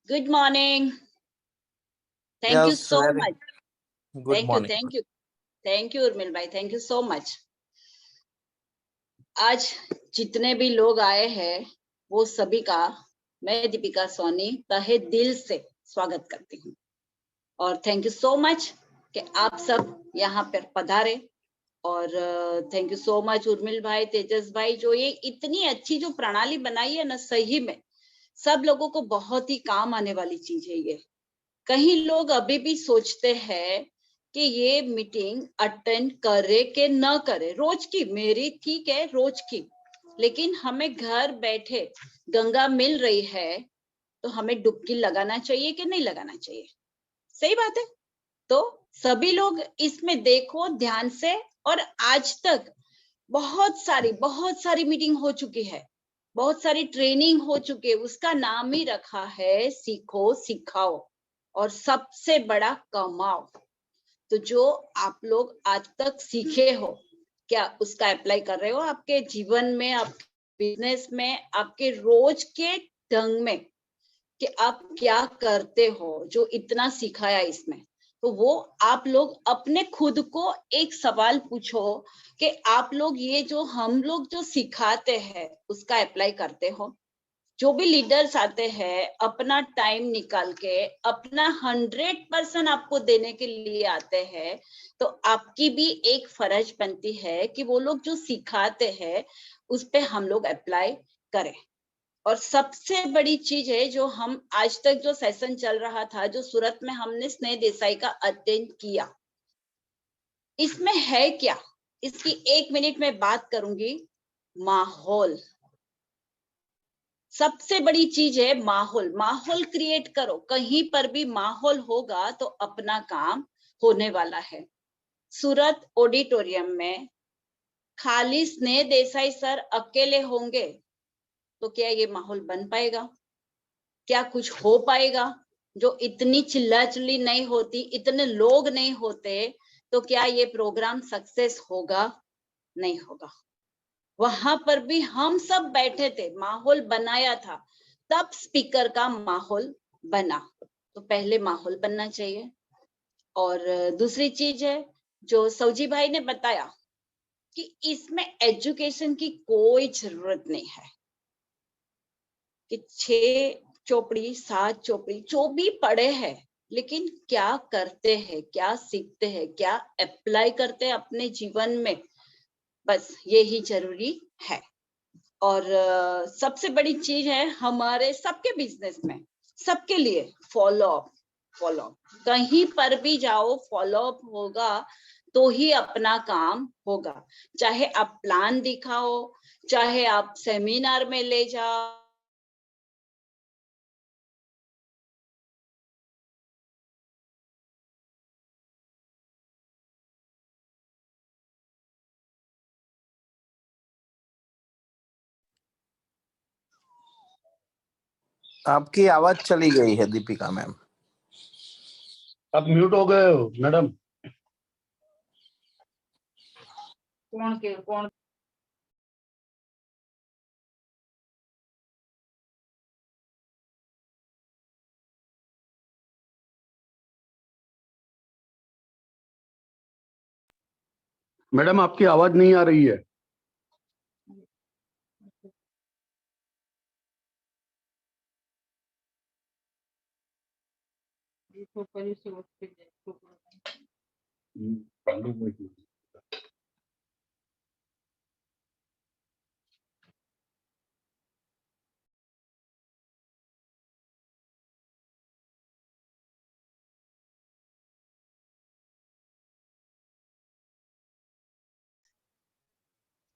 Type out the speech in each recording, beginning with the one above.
Good morning. Thank you Yes, so very much. good morning. Thank you Urmil भाई, thank you so much. आज जितने भी लोग आए हैं वो सभी का मैं दीपिका सोनी तहे दिल से स्वागत करती हूँ और थैंक यू सो मच कि आप सब यहाँ पर पधारे और thank you so much Urmil भाई, तेजस भाई, जो ये इतनी अच्छी जो प्रणाली बनाई है ना, सही में सब लोगों को बहुत ही काम आने वाली चीज है ये। कहीं लोग अभी भी सोचते हैं कि ये मीटिंग अटेंड करे कि न करे, रोज की मेरी ठीक है रोज की, लेकिन हमें घर बैठे गंगा मिल रही है तो हमें डुबकी लगाना चाहिए कि नहीं लगाना चाहिए? सही बात है। तो सभी लोग इसमें देखो ध्यान से। और आज तक बहुत सारी मीटिंग हो चुकी है, बहुत सारी ट्रेनिंग हो चुकी है, उसका नाम ही रखा है सीखो सिखाओ और सबसे बड़ा कमाओ। तो जो आप लोग आज तक सीखे हो, क्या उसका अप्लाई कर रहे हो आपके जीवन में, आपके बिजनेस में, आपके रोज के ढंग में कि आप क्या करते हो जो इतना सिखाया इसमें? तो वो आप लोग अपने खुद को एक सवाल पूछो कि आप लोग ये जो हम लोग जो सिखाते हैं उसका अप्लाई करते हो? जो भी लीडर्स आते हैं अपना टाइम निकाल के अपना 100% आपको देने के लिए आते हैं, तो आपकी भी एक फर्ज बनती है कि वो लोग जो सिखाते हैं उस पे हम लोग अप्लाई करें। और सबसे बड़ी चीज है जो हम आज तक जो सेशन चल रहा था, जो सूरत में हमने स्नेह देसाई का अटेंड किया, इसमें है क्या, इसकी 1 मिनट में बात करूंगी। माहौल सबसे बड़ी चीज है। माहौल क्रिएट करो। कहीं पर भी माहौल होगा तो अपना काम होने वाला है। सूरत ऑडिटोरियम में खाली स्नेह देसाई सर अकेले होंगे तो क्या ये माहौल बन पाएगा? क्या कुछ हो पाएगा? जो इतनी चिल्लाचिल्ली नहीं होती, इतने लोग नहीं होते, तो क्या ये प्रोग्राम सक्सेस होगा? नहीं होगा। वहां पर भी हम सब बैठे थे, माहौल बनाया था, तब स्पीकर का माहौल बना। तो पहले माहौल बनना चाहिए। और दूसरी चीज है जो सौजी भाई ने बताया कि इसमें एजुकेशन की कोई जरूरत नहीं है कि 6 चौपड़ी 7 चौपड़ी जो भी पढ़े हैं, लेकिन क्या करते हैं, क्या सीखते हैं, क्या अप्लाई करते हैं अपने जीवन में, बस यही जरूरी है। और सबसे बड़ी चीज है हमारे सबके बिजनेस में, सबके लिए फॉलो अप। कहीं पर भी जाओ फॉलो अप होगा तो ही अपना काम होगा। चाहे आप प्लान दिखाओ, चाहे आप सेमिनार में ले जाओ, आपकी आवाज चली गई है दीपिका मैम। आप म्यूट हो गए हो मैडम। कौन मैडम आपकी आवाज नहीं आ रही है।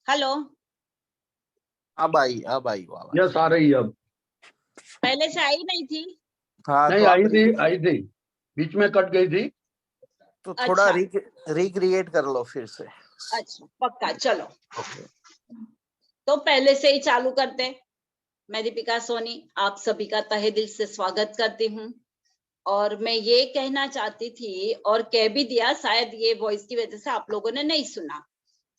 हेलो, अब आई आवाज। यस आ रही है अब। पहले से आई नहीं थी? हाँ नहीं तो आई थी बीच में कट गई थी। तो थोड़ा अच्छा। रिक्रिएट कर लो फिर से। अच्छा पक्का, चलो तो पहले से ही चालू करते। मैं दीपिका सोनी आप सभी का तहे दिल से स्वागत करती हूँ। और मैं ये कहना चाहती थी और कह भी दिया, शायद ये वॉइस की वजह से आप लोगों ने नहीं सुना,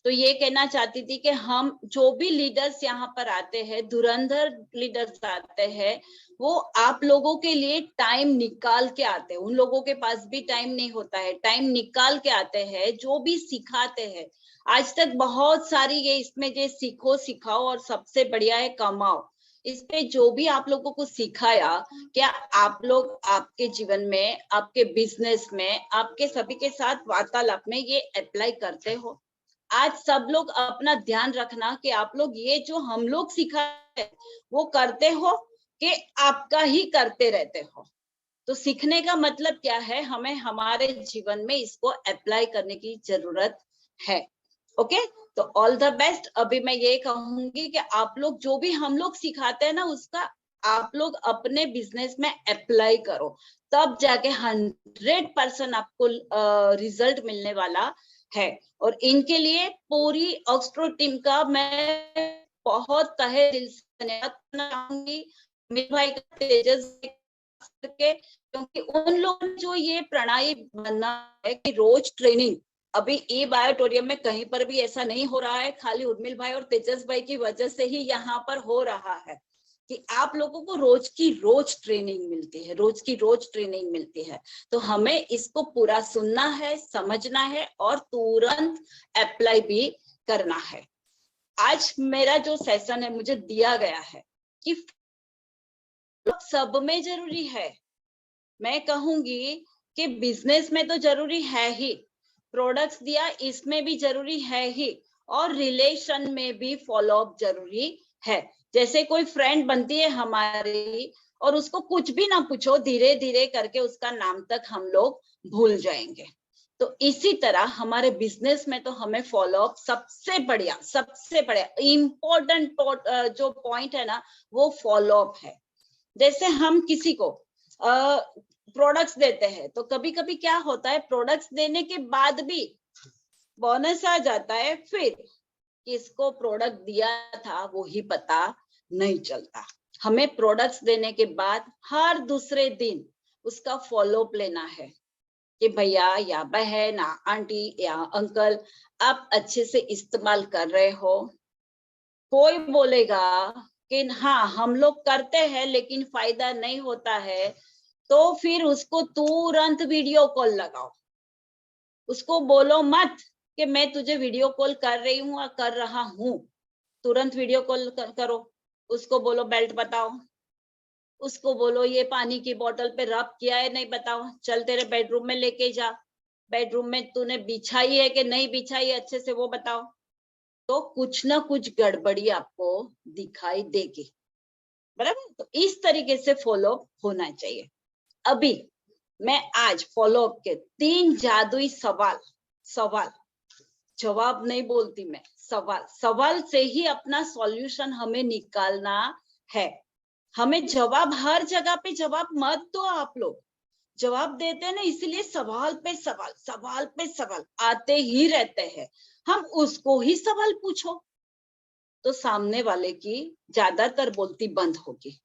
तो ये कहना चाहती थी कि हम जो भी लीडर्स यहाँ पर आते हैं, धुरंधर लीडर्स आते हैं, वो आप लोगों के लिए टाइम निकाल के आते हैं। उन लोगों के पास भी टाइम नहीं होता है, टाइम निकाल के आते हैं, जो भी सिखाते हैं। आज तक बहुत सारी ये इसमें जो सीखो सिखाओ और सबसे बढ़िया है कमाओ, इस पे जो भी आप लोगों को सिखाया, क्या आप लोग आपके जीवन में, आपके बिजनेस में, आपके सभी के साथ वार्तालाप में ये अप्लाई करते हो? आज सब लोग अपना ध्यान रखना कि आप लोग ये जो हम लोग सिखाए वो करते हो कि आपका ही करते रहते हो। तो सीखने का मतलब क्या है, हमें हमारे जीवन में इसको अप्लाई करने की जरूरत है। ओके, तो ऑल द बेस्ट। अभी मैं ये कहूंगी कि आप लोग जो भी हम लोग सिखाते हैं ना, उसका आप लोग अपने बिजनेस में अप्लाई करो, तब जाके 100% आपको रिजल्ट मिलने वाला है। और इनके लिए पूरी ऑक्सफोर्ड टीम का मैं बहुत तहे दिल से धन्यवाद करना चाहूंगी, मेरे भाई का, तेजस के, क्योंकि उन लोगों ने जो ये प्रणाली बना है कि रोज ट्रेनिंग, अभी ई बायोटोरियम में कहीं पर भी ऐसा नहीं हो रहा है, खाली उर्मिल भाई और तेजस भाई की वजह से ही यहाँ पर हो रहा है कि आप लोगों को रोज की रोज ट्रेनिंग मिलती है, रोज की रोज ट्रेनिंग मिलती है। तो हमें इसको पूरा सुनना है, समझना है और तुरंत अप्लाई भी करना है। आज मेरा जो सेशन है, मुझे दिया गया है कि सब में जरूरी है। मैं कहूंगी कि बिजनेस में तो जरूरी है ही, प्रोडक्ट्स दिया इसमें भी जरूरी है ही, और रिलेशन में भी फॉलो अप जरूरी है। जैसे कोई फ्रेंड बनती है हमारी और उसको कुछ भी ना पूछो, धीरे धीरे करके उसका नाम तक हम लोग भूल जाएंगे। तो इसी तरह हमारे बिजनेस में तो हमें फॉलो अप सबसे बढ़िया इम्पोर्टेंट जो पॉइंट है ना, वो फॉलो अप है। जैसे हम किसी को प्रोडक्ट्स देते हैं, तो कभी कभी क्या होता है, प्रोडक्ट्स देने के बाद भी बोनस आ जाता है, फिर किसको प्रोडक्ट दिया था वो ही पता नहीं चलता। हमें प्रोडक्ट्स देने के बाद हर दूसरे दिन उसका फॉलो अप लेना है कि भैया या बहन, आंटी या अंकल, आप अच्छे से इस्तेमाल कर रहे हो। कोई बोलेगा कि हाँ हम लोग करते हैं लेकिन फायदा नहीं होता है, तो फिर उसको तुरंत वीडियो कॉल लगाओ। उसको बोलो मत कि मैं तुझे वीडियो कॉल कर रही हूँ या कर रहा हूँ, तुरंत वीडियो कॉल करो। उसको बोलो बेल्ट बताओ, उसको बोलो ये पानी की बोतल पे रब किया है नहीं बताओ, चल तेरे बेडरूम में लेके जा, बेडरूम में तूने बिछाई है कि नहीं बिछाई है अच्छे से वो बताओ। तो कुछ ना कुछ गड़बड़ी आपको दिखाई देगी, बराबर। तो इस तरीके से फॉलो होना चाहिए। अभी मैं आज फॉलो अप के 3 जादुई सवाल जवाब नहीं बोलती मैं, सवाल से ही अपना सॉल्यूशन हमें निकालना है। हमें जवाब, हर जगह पे जवाब मत दो। आप लोग जवाब देते हैं ना, इसलिए सवाल पे सवाल आते ही रहते हैं। हम उसको ही सवाल पूछो तो सामने वाले की ज्यादातर बोलती बंद होगी।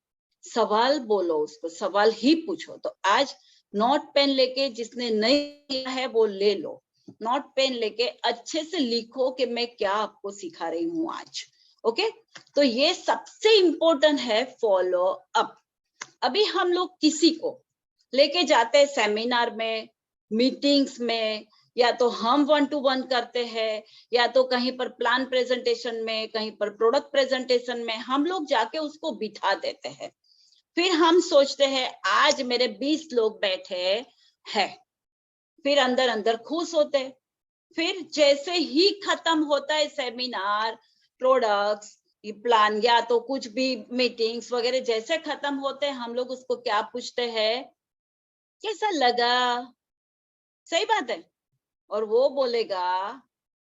सवाल बोलो, उसको सवाल ही पूछो। तो आज नोट पेन लेके, जिसने नहीं लिया है वो ले लो, नोट पेन लेके अच्छे से लिखो कि मैं क्या आपको सिखा रही हूँ आज। ओके, तो ये सबसे इम्पोर्टेंट है, फॉलो अप। अभी हम लोग किसी को लेके जाते हैं सेमिनार में, मीटिंग्स में, या तो हम 1 to 1 करते हैं, या तो कहीं पर प्लान प्रेजेंटेशन में, कहीं पर प्रोडक्ट प्रेजेंटेशन में हम लोग जाके उसको बिठा देते हैं। फिर हम सोचते हैं आज मेरे 20 लोग बैठे हैं, फिर अंदर अंदर खुश होते हैं। फिर जैसे ही खत्म होता है सेमिनार, प्रोडक्ट्स, प्लान या तो कुछ भी मीटिंग्स वगैरह जैसे खत्म होते हैं, हम लोग उसको क्या पूछते हैं, कैसा लगा? सही बात है। और वो बोलेगा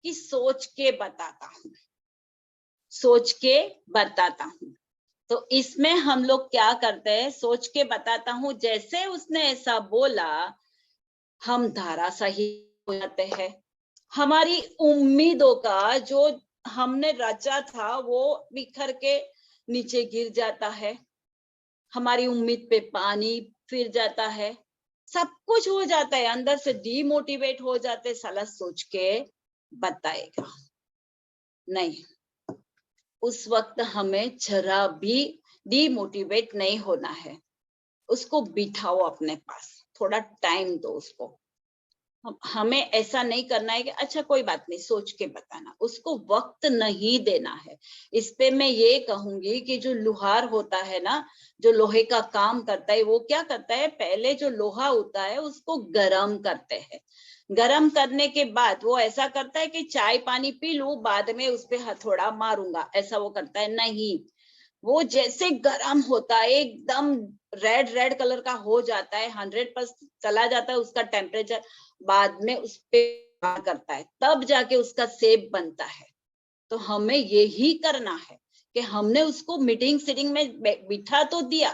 कि सोच के बताता हूँ। तो इसमें हम लोग क्या करते हैं, सोच के बताता हूँ, जैसे उसने ऐसा बोला हम धाराशाही हो जाते हैं। हमारी उम्मीदों का जो हमने रचा था वो बिखर के नीचे गिर जाता है। हमारी उम्मीद पे पानी फिर जाता है, सब कुछ हो जाता है, अंदर से डीमोटिवेट हो जाते, साला सोच के बताएगा। नहीं, उस वक्त हमें जरा भी डिमोटिवेट नहीं होना है। उसको बिठाओ अपने पास, थोड़ा टाइम दो उसको। हमें ऐसा नहीं करना है कि अच्छा कोई बात नहीं सोच के बताना, उसको वक्त नहीं देना है। इस पे मैं ये कहूंगी कि जो लोहार होता है ना, जो लोहे का काम करता है, वो क्या करता है, पहले जो लोहा होता है उसको गरम करते हैं। गरम करने के बाद वो ऐसा करता है कि चाय पानी पी लूं, बाद में उस पे हथौड़ा मारूंगा, ऐसा वो करता है नहीं। वो जैसे गरम होता है, एकदम रेड रेड कलर का हो जाता है, 100% चला जाता है उसका टेम्परेचर, बाद में उस पे करता है, तब जाके उसका सेब बनता है। तो हमें यही करना है कि हमने उसको मीटिंग सीटिंग में बिठा तो दिया,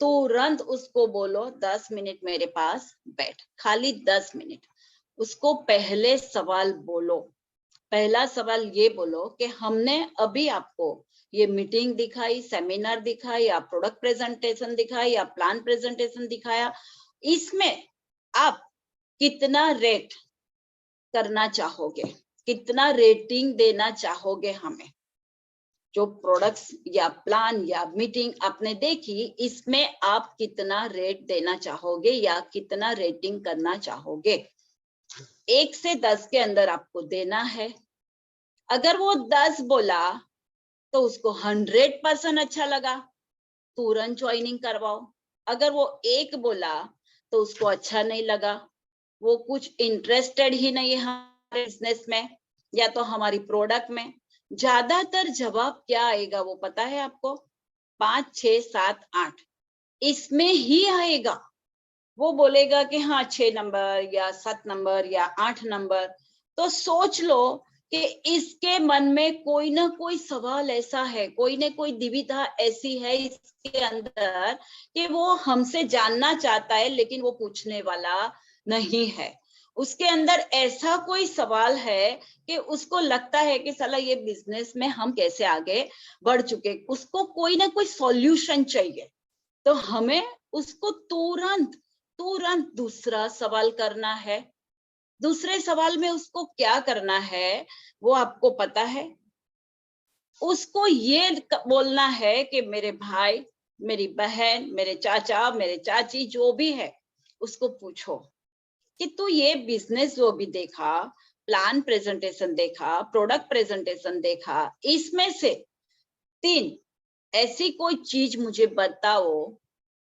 तुरंत उसको बोलो 10 मिनट मेरे पास बैठ, खाली 10 मिनट। उसको पहले सवाल बोलो, पहला सवाल ये बोलो कि हमने अभी आपको ये मीटिंग दिखाई, सेमिनार दिखाई, या प्रोडक्ट प्रेजेंटेशन दिखाई, या प्लान प्रेजेंटेशन दिखाया, इसमें आप कितना रेट करना चाहोगे, कितना रेटिंग देना चाहोगे हमें। जो प्रोडक्ट्स या प्लान या मीटिंग आपने देखी, इसमें आप कितना रेट देना चाहोगे या कितना रेटिंग करना चाहोगे। 1 से 10 के अंदर आपको देना है। अगर वो 10 बोला तो उसको 100% अच्छा लगा, तुरंत ज्वाइनिंग करवाओ। अगर वो 1 बोला तो उसको अच्छा नहीं लगा, वो कुछ इंटरेस्टेड ही नहीं है हमारे बिजनेस में या तो हमारी प्रोडक्ट में। ज्यादातर जवाब क्या आएगा वो पता है आपको, 5, 6, 7, 8 इसमें ही आएगा। वो बोलेगा कि हाँ 6 नंबर या 7 नंबर या 8 नंबर। तो सोच लो कि इसके मन में कोई ना कोई सवाल ऐसा है, कोई ना कोई दुविधा ऐसी है इसके अंदर कि वो हमसे जानना चाहता है, लेकिन वो पूछने वाला नहीं है। उसके अंदर ऐसा कोई सवाल है कि उसको लगता है कि साला ये बिजनेस में हम कैसे आगे बढ़ चुके, उसको कोई ना कोई सॉल्यूशन चाहिए। तो हमें उसको तुरंत दूसरा सवाल करना है। दूसरे सवाल में उसको क्या करना है वो आपको पता है। उसको ये बोलना है कि मेरे भाई, मेरी बहन, मेरे चाचा, मेरे चाची जो भी है, उसको पूछो कि तू ये बिजनेस जो भी देखा, प्लान प्रेजेंटेशन देखा, प्रोडक्ट प्रेजेंटेशन देखा, इसमें से 3 ऐसी कोई चीज मुझे बताओ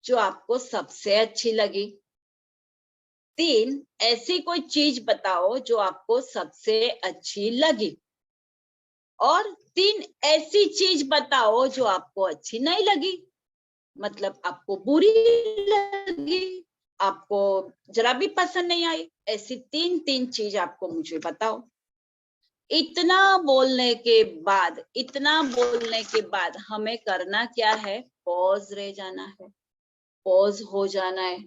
जो आपको सबसे अच्छी लगी। 3 ऐसी कोई चीज बताओ जो आपको सबसे अच्छी लगी, और 3 ऐसी चीज बताओ जो आपको अच्छी नहीं लगी, मतलब आपको बुरी लगी, आपको जरा भी पसंद नहीं आई। ऐसी 3 चीज आपको मुझे बताओ। इतना बोलने के बाद हमें करना क्या है, पॉज रह जाना है, पॉज हो जाना है।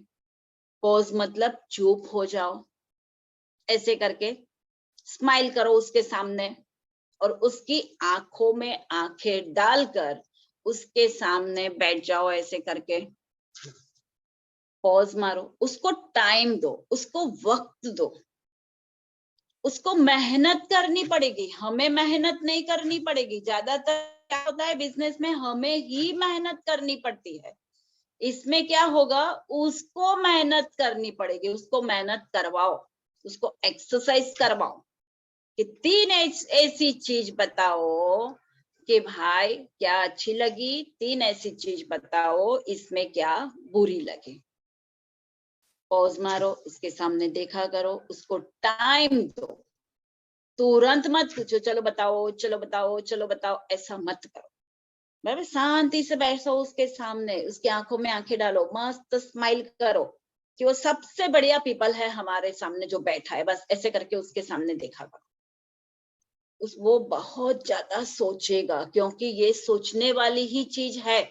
पॉज मतलब चुप हो जाओ, ऐसे करके स्माइल करो उसके सामने, और उसकी आंखों में आंखें डालकर उसके सामने बैठ जाओ, ऐसे करके पॉज मारो। उसको टाइम दो, उसको वक्त दो। उसको मेहनत करनी पड़ेगी, हमें मेहनत नहीं करनी पड़ेगी। ज्यादातर क्या होता है बिजनेस में, हमें ही मेहनत करनी पड़ती है। इसमें क्या होगा, उसको मेहनत करनी पड़ेगी, उसको मेहनत करवाओ, उसको एक्सरसाइज करवाओ कि 3 ऐसी चीज बताओ कि भाई क्या अच्छी लगी, 3 ऐसी चीज बताओ इसमें क्या बुरी लगी। पॉज मारो, उसके सामने देखा करो, उसको टाइम दो। तुरंत मत पूछो चलो बताओ चलो बताओ चलो बताओ, ऐसा मत करो। मैं शांति से बैठो उसके सामने, उसकी आंखों में आंखें डालो, मस्त स्माइल करो कि वो सबसे बढ़िया पीपल है हमारे सामने जो बैठा है, बस ऐसे करके उसके सामने देखा करो। वो बहुत ज्यादा सोचेगा, क्योंकि ये सोचने वाली ही चीज है।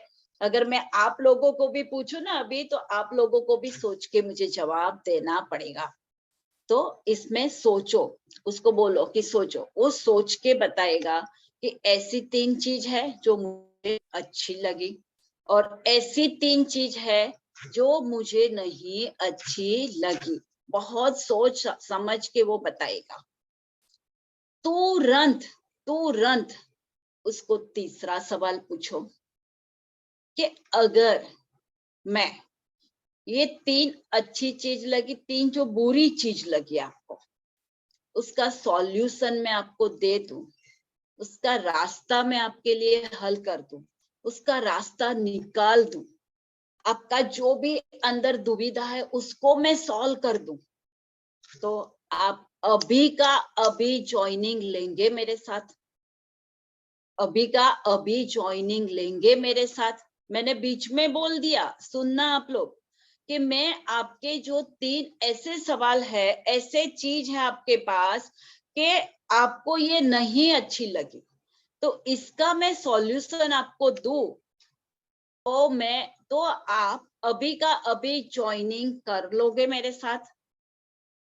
अगर मैं आप लोगों को भी पूछूं ना अभी, तो आप लोगों को भी सोच के मुझे जवाब देना पड़ेगा। तो इसमें सोचो, उसको बोलो कि सोचो, वो सोच के बताएगा कि ऐसी 3 चीज है जो मुझे अच्छी लगी, और ऐसी 3 चीज है जो मुझे नहीं अच्छी लगी। बहुत सोच समझ के वो बताएगा। तुरंत तुरंत उसको तीसरा सवाल पूछो कि अगर मैं ये 3 अच्छी चीज लगी, 3 जो बुरी चीज लगी आपको, उसका सॉल्यूशन मैं आपको दे दूं, उसका रास्ता मैं आपके लिए हल कर दूं, उसका रास्ता निकाल दूं, आपका जो भी अंदर दुविधा है उसको मैं सॉल्व कर दूं, तो आप अभी का अभी ज्वाइनिंग लेंगे मेरे साथ? अभी का अभी ज्वाइनिंग लेंगे मेरे साथ? मैंने बीच में बोल दिया, सुनना आप लोग, कि मैं आपके जो 3 ऐसे सवाल है, ऐसे चीज है आपके पास कि आपको ये नहीं अच्छी लगी, तो इसका मैं सॉल्यूशन आपको दूं, तो आप अभी का अभी ज्वाइनिंग कर लोगे मेरे साथ?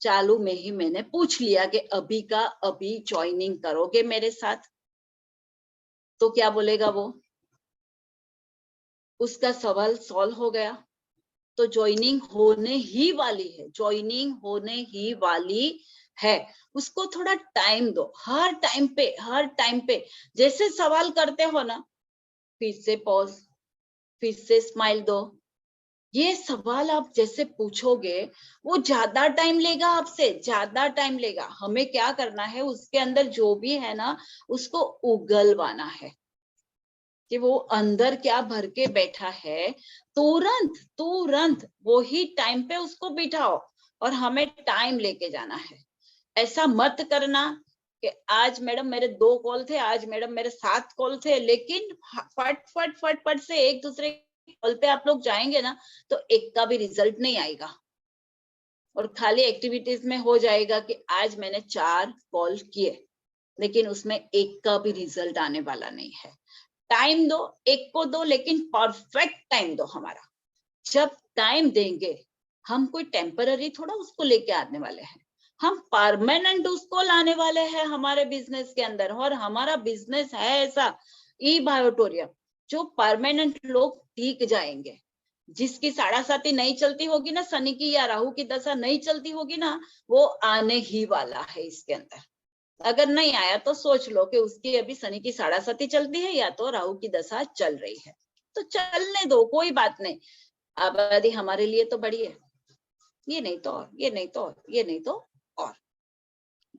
चालू में ही मैंने पूछ लिया कि अभी का अभी ज्वाइनिंग करोगे मेरे साथ? तो क्या बोलेगा वो? उसका सवाल सॉल्व हो गया। तो ज्वाइनिंग होने ही वाली है, ज्वाइनिंग होने ही वाली है। उसको थोड़ा टाइम दो, हर टाइम पे जैसे सवाल करते हो ना, फिर से पॉज, फिर से स्माइल दो। ये सवाल आप जैसे पूछोगे वो ज्यादा टाइम लेगा, आपसे ज्यादा टाइम लेगा। हमें क्या करना है, उसके अंदर जो भी है ना उसको उगलवाना है कि वो अंदर क्या भर के बैठा है। तुरंत वो ही टाइम पे उसको बिठाओ और हमें टाइम लेके जाना है। ऐसा मत करना कि आज मैडम मेरे 2 कॉल थे, आज मैडम मेरे 7 कॉल थे, लेकिन फट से एक दूसरे कॉल पे आप लोग जाएंगे ना तो एक का भी रिजल्ट नहीं आएगा और खाली एक्टिविटीज में हो जाएगा कि आज मैंने 4 कॉल किए, लेकिन उसमें एक का भी रिजल्ट आने वाला नहीं है। टाइम दो, एक को दो, लेकिन परफेक्ट टाइम दो हमारा। जब टाइम देंगे, हम कोई टेम्पररी थोड़ा उसको लेके आने वाले हैं, हम परमानेंट उसको लाने वाले हैं हमारे बिजनेस के अंदर। और हमारा बिजनेस है ऐसा ई बायोटोरियम जो परमानेंट लोग टिक जाएंगे। जिसकी 7.5 नहीं चलती होगी ना, शनि की या राहु की दशा नहीं चलती होगी ना, वो आने ही वाला है इसके अंदर। अगर नहीं आया तो सोच लो कि उसकी अभी शनि की 7.5 चलती है या तो राहु की दशा चल रही है, तो चलने दो, कोई बात नहीं। आबादी हमारे लिए तो बड़ी है, ये नहीं तो और, ये नहीं तो और, ये नहीं तो और।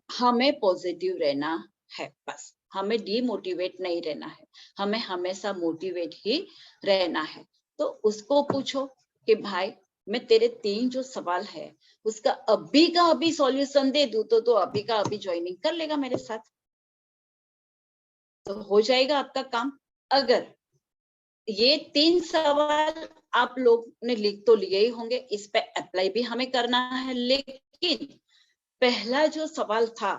हमें पॉजिटिव रहना है, बस हमें डीमोटिवेट नहीं रहना है, हमें हमेशा मोटिवेट ही रहना है। तो उसको पूछो कि भाई मैं तेरे 3 जो सवाल है उसका अभी का अभी सॉल्यूशन दे दूं, तो अभी का अभी ज्वाइनिंग कर लेगा मेरे साथ, तो हो जाएगा आपका काम। अगर ये 3 सवाल आप लोग ने लिख तो लिए ही होंगे, इस पे अप्लाई भी हमें करना है, लेकिन पहला जो सवाल था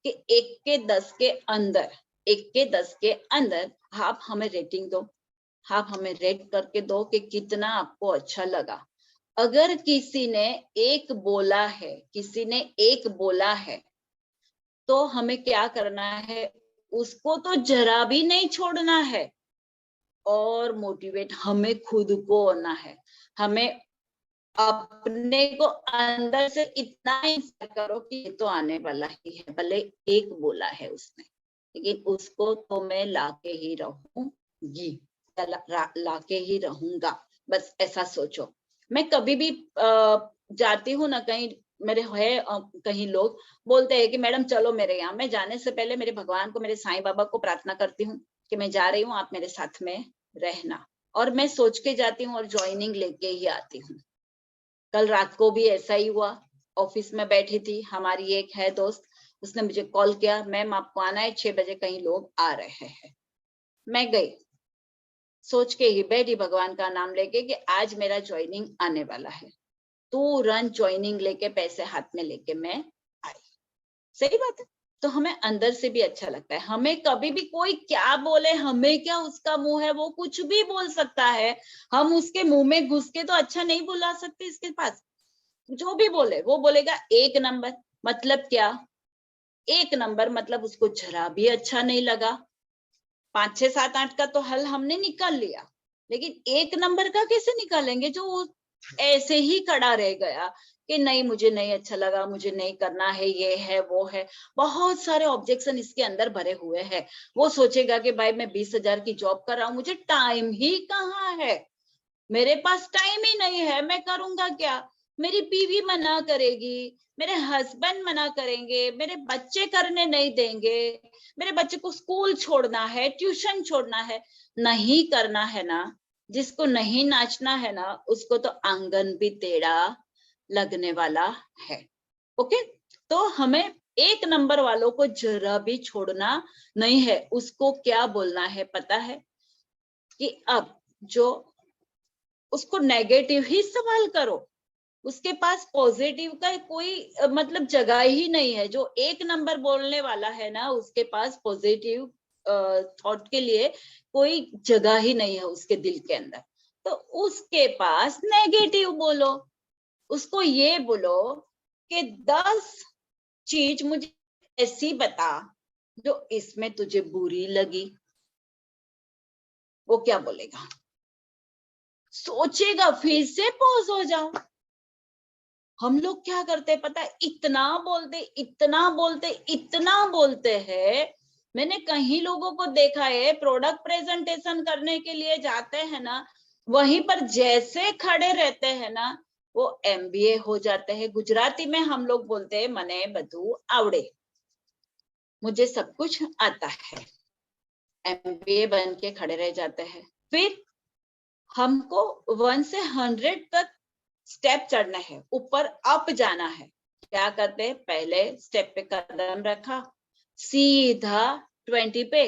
कि 1 के 10 के अंदर, 1 के 10 के अंदर आप हमें रेटिंग दो, आप हमें रेट करके दो कि कितना आपको अच्छा लगा। अगर किसी ने 1 बोला है, किसी ने 1 बोला है, तो हमें क्या करना है, उसको तो जरा भी नहीं छोड़ना है और मोटिवेट हमें खुद को होना है। हमें अपने को अंदर से इतना इंस्पायर करो कि ये तो आने वाला ही है, भले 1 बोला है उसने, लेकिन उसको तो मैं लाके ही रहूंगी, लाके ही रहूंगा, बस ऐसा सोचो। मैं कभी भी जाती हूँ ना कहीं, मेरे है कहीं लोग बोलते हैं कि मैडम चलो मेरे यहाँ, मैं जाने से पहले मेरे भगवान को, मेरे साईं बाबा को प्रार्थना करती हूँ कि मैं जा रही हूँ, आप मेरे साथ में रहना, और मैं सोच के जाती हूँ और ज्वाइनिंग लेके ही आती हूँ। कल रात को भी ऐसा ही हुआ, ऑफिस में बैठी थी, हमारी एक है दोस्त, उसने मुझे कॉल किया, मैम आपको आना है 6 बजे, कहीं लोग आ रहे हैं। मैं गई, सोच के ही बैठी भगवान का नाम लेके कि आज मेरा ज्वाइनिंग आने वाला है। तुरंत ज्वाइनिंग लेके पैसे हाथ में लेके मैं आई। सही बात है, तो हमें अंदर से भी अच्छा लगता है। हमें कभी भी कोई क्या बोले, हमें क्या, उसका मुंह है, वो कुछ भी बोल सकता है, हम उसके मुंह में घुस के तो अच्छा नहीं बुला सकते। इसके पास जो भी बोले वो बोलेगा 1 नंबर, मतलब क्या, 1 नंबर मतलब उसको जरा भी अच्छा नहीं लगा। 5, 6, 7, 8 का तो हल हमने निकाल लिया, लेकिन 1 नंबर का कैसे निकालेंगे जो ऐसे ही खड़ा रह गया कि नहीं मुझे नहीं अच्छा लगा, मुझे नहीं करना है, ये है वो है, बहुत सारे ऑब्जेक्शन इसके अंदर भरे हुए हैं। वो सोचेगा कि भाई मैं 20,000 की जॉब कर रहा हूँ, मुझे टाइम ही कहाँ है, मेरे पास टाइम ही नहीं है, मैं करूंगा क्या, मेरी बीवी मना करेगी, मेरे हस्बैंड मना करेंगे, मेरे बच्चे करने नहीं देंगे, मेरे बच्चे को स्कूल छोड़ना है, ट्यूशन छोड़ना है। नहीं करना है ना, जिसको नहीं नाचना है ना, उसको तो आंगन भी टेढ़ा लगने वाला है। ओके, तो हमें 1 नंबर वालों को जरा भी छोड़ना नहीं है। उसको क्या बोलना है पता है कि अब जो उसको नेगेटिव ही सवाल करो, उसके पास पॉजिटिव का कोई मतलब जगह ही नहीं है। जो 1 नंबर बोलने वाला है ना, उसके पास पॉजिटिव थॉट के लिए कोई जगह ही नहीं है उसके दिल के अंदर। तो उसके पास नेगेटिव बोलो, उसको ये बोलो कि 10 चीज मुझे ऐसी बता जो इसमें तुझे बुरी लगी। वो क्या बोलेगा, सोचेगा, फिर से पॉज हो जाओ। हम लोग क्या करते पता है, इतना बोलते इतना बोलते इतना बोलते हैं। मैंने कहीं लोगों को देखा है, प्रोडक्ट प्रेजेंटेशन करने के लिए जाते हैं ना, वहीं पर जैसे खड़े रहते हैं ना, वो MBA हो जाते हैं। गुजराती में हम लोग बोलते हैं मने बधु आवड़े, मुझे सब कुछ आता है, MBA बन के खड़े रह जाते हैं। फिर हमको 1 से 100 तक स्टेप चढ़ना है, ऊपर अप जाना है। क्या करते हैं, पहले स्टेप पे कदम रखा, सीधा 20 पे,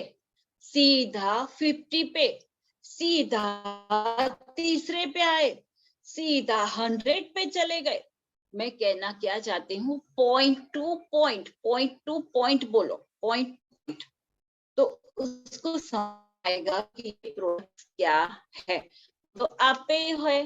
सीधा 50 पे, सीधा तीसरे पे आए, सीधा 100 पे चले गए। मैं कहना क्या चाहती हूँ, पॉइंट टू पॉइंट बोलो, पॉइंट। तो उसको समझाएगा कि ये प्रोडक्ट क्या है। तो आप पे है,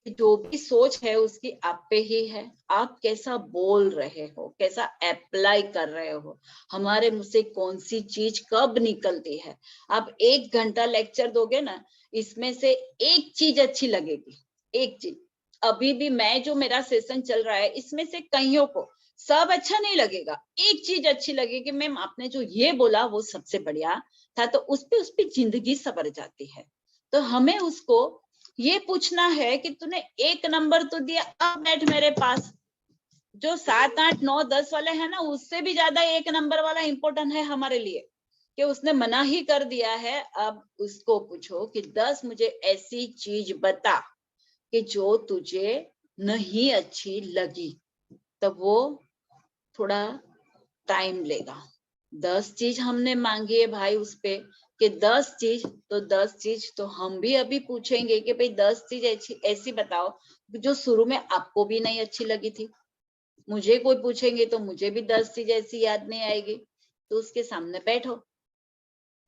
जो भी सोच है उसकी आप पे ही है। आप कैसा बोल रहे हो, कैसा अप्लाई कर रहे हो, हमारे मुंह से कौन सी चीज कब निकलती है। आप 1 घंटा लेक्चर दोगे ना, इसमें से एक चीज अच्छी लगेगी, एक चीज। अभी भी मैं जो मेरा सेशन चल रहा है, इसमें से कईयों को सब अच्छा नहीं लगेगा, एक चीज अच्छी लगेगी, मैम आपने जो ये बोला वो सबसे बढ़िया था। तो उस पे जिंदगी सवर जाती है। तो हमें उसको ये पूछना है कि तूने 1 नंबर तो दिया, अब बैठ मेरे पास। जो 7, 8, 9, 10 वाले हैं ना, उससे भी ज्यादा 1 नंबर वाला इंपॉर्टेंट है हमारे लिए, कि उसने मना ही कर दिया है। अब उसको पूछो कि 10 मुझे ऐसी चीज बता कि जो तुझे नहीं अच्छी लगी। तब वो थोड़ा टाइम लेगा। 10 चीज हमने मांगी है भाई उस पे, कि 10 चीज, तो 10 चीज तो हम भी अभी पूछेंगे कि भाई 10 चीज ऐसी बताओ जो शुरू में आपको भी नहीं अच्छी लगी थी। मुझे कोई पूछेंगे तो मुझे भी 10 चीज ऐसी याद नहीं आएगी। तो उसके सामने बैठो।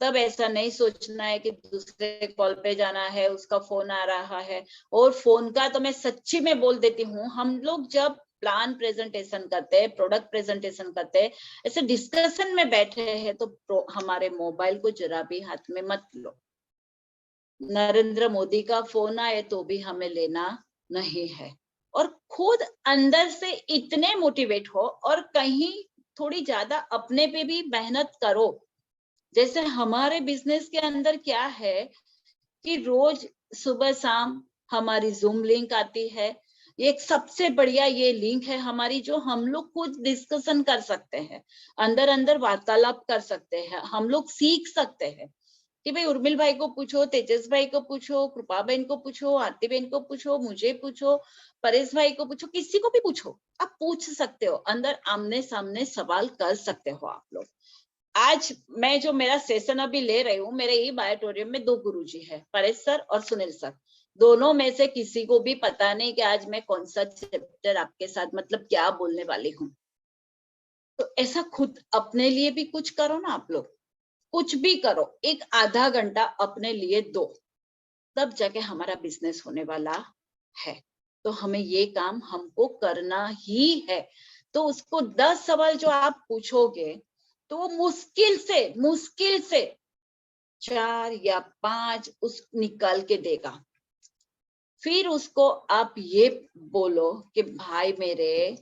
तब ऐसा नहीं सोचना है कि दूसरे कॉल पे जाना है, उसका फोन आ रहा है। और फोन का तो मैं सच्ची में बोल देती हूँ, हम लोग जब प्लान प्रेजेंटेशन करते हैं, प्रोडक्ट प्रेजेंटेशन करते हैं, ऐसे डिस्कशन में बैठे हैं, तो हमारे मोबाइल को जरा भी हाथ में मत लो। नरेंद्र मोदी का फोन आए तो भी हमें लेना नहीं है। और खुद अंदर से इतने मोटिवेट हो, और कहीं थोड़ी ज्यादा अपने पे भी मेहनत करो। जैसे हमारे बिजनेस के अंदर क्या है कि रोज सुबह शाम हमारी जूम लिंक आती है। एक सबसे बढ़िया ये लिंक है हमारी, जो हम लोग खुद डिस्कशन कर सकते हैं, अंदर अंदर वार्तालाप कर सकते हैं, हम लोग सीख सकते हैं। कि भाई उर्मिल भाई को पूछो, तेजस भाई को पूछो, कृपा बहन को पूछो, आरती बहन को पूछो, मुझे पूछो, परेश भाई को पूछो, किसी को भी पूछो, आप पूछ सकते हो। अंदर आमने सामने सवाल कर सकते हो आप लोग। आज मैं जो मेरा सेशन अभी ले रही हूँ, मेरे ही बायोटोरियम में 2 गुरुजी है, परेश सर और सुनील सर। दोनों में से किसी को भी पता नहीं कि आज मैं कौन सा चैप्टर आपके साथ मतलब क्या बोलने वाली हूँ। तो ऐसा खुद अपने लिए भी कुछ करो ना आप लोग, कुछ भी करो, एक आधा घंटा अपने लिए दो, तब जाके हमारा बिजनेस होने वाला है। तो हमें ये काम हमको करना ही है। तो उसको 10 सवाल जो आप पूछोगे, तो वो मुश्किल से 4 या 5 उस निकाल के देगा। फिर उसको आप ये बोलो कि भाई मेरे,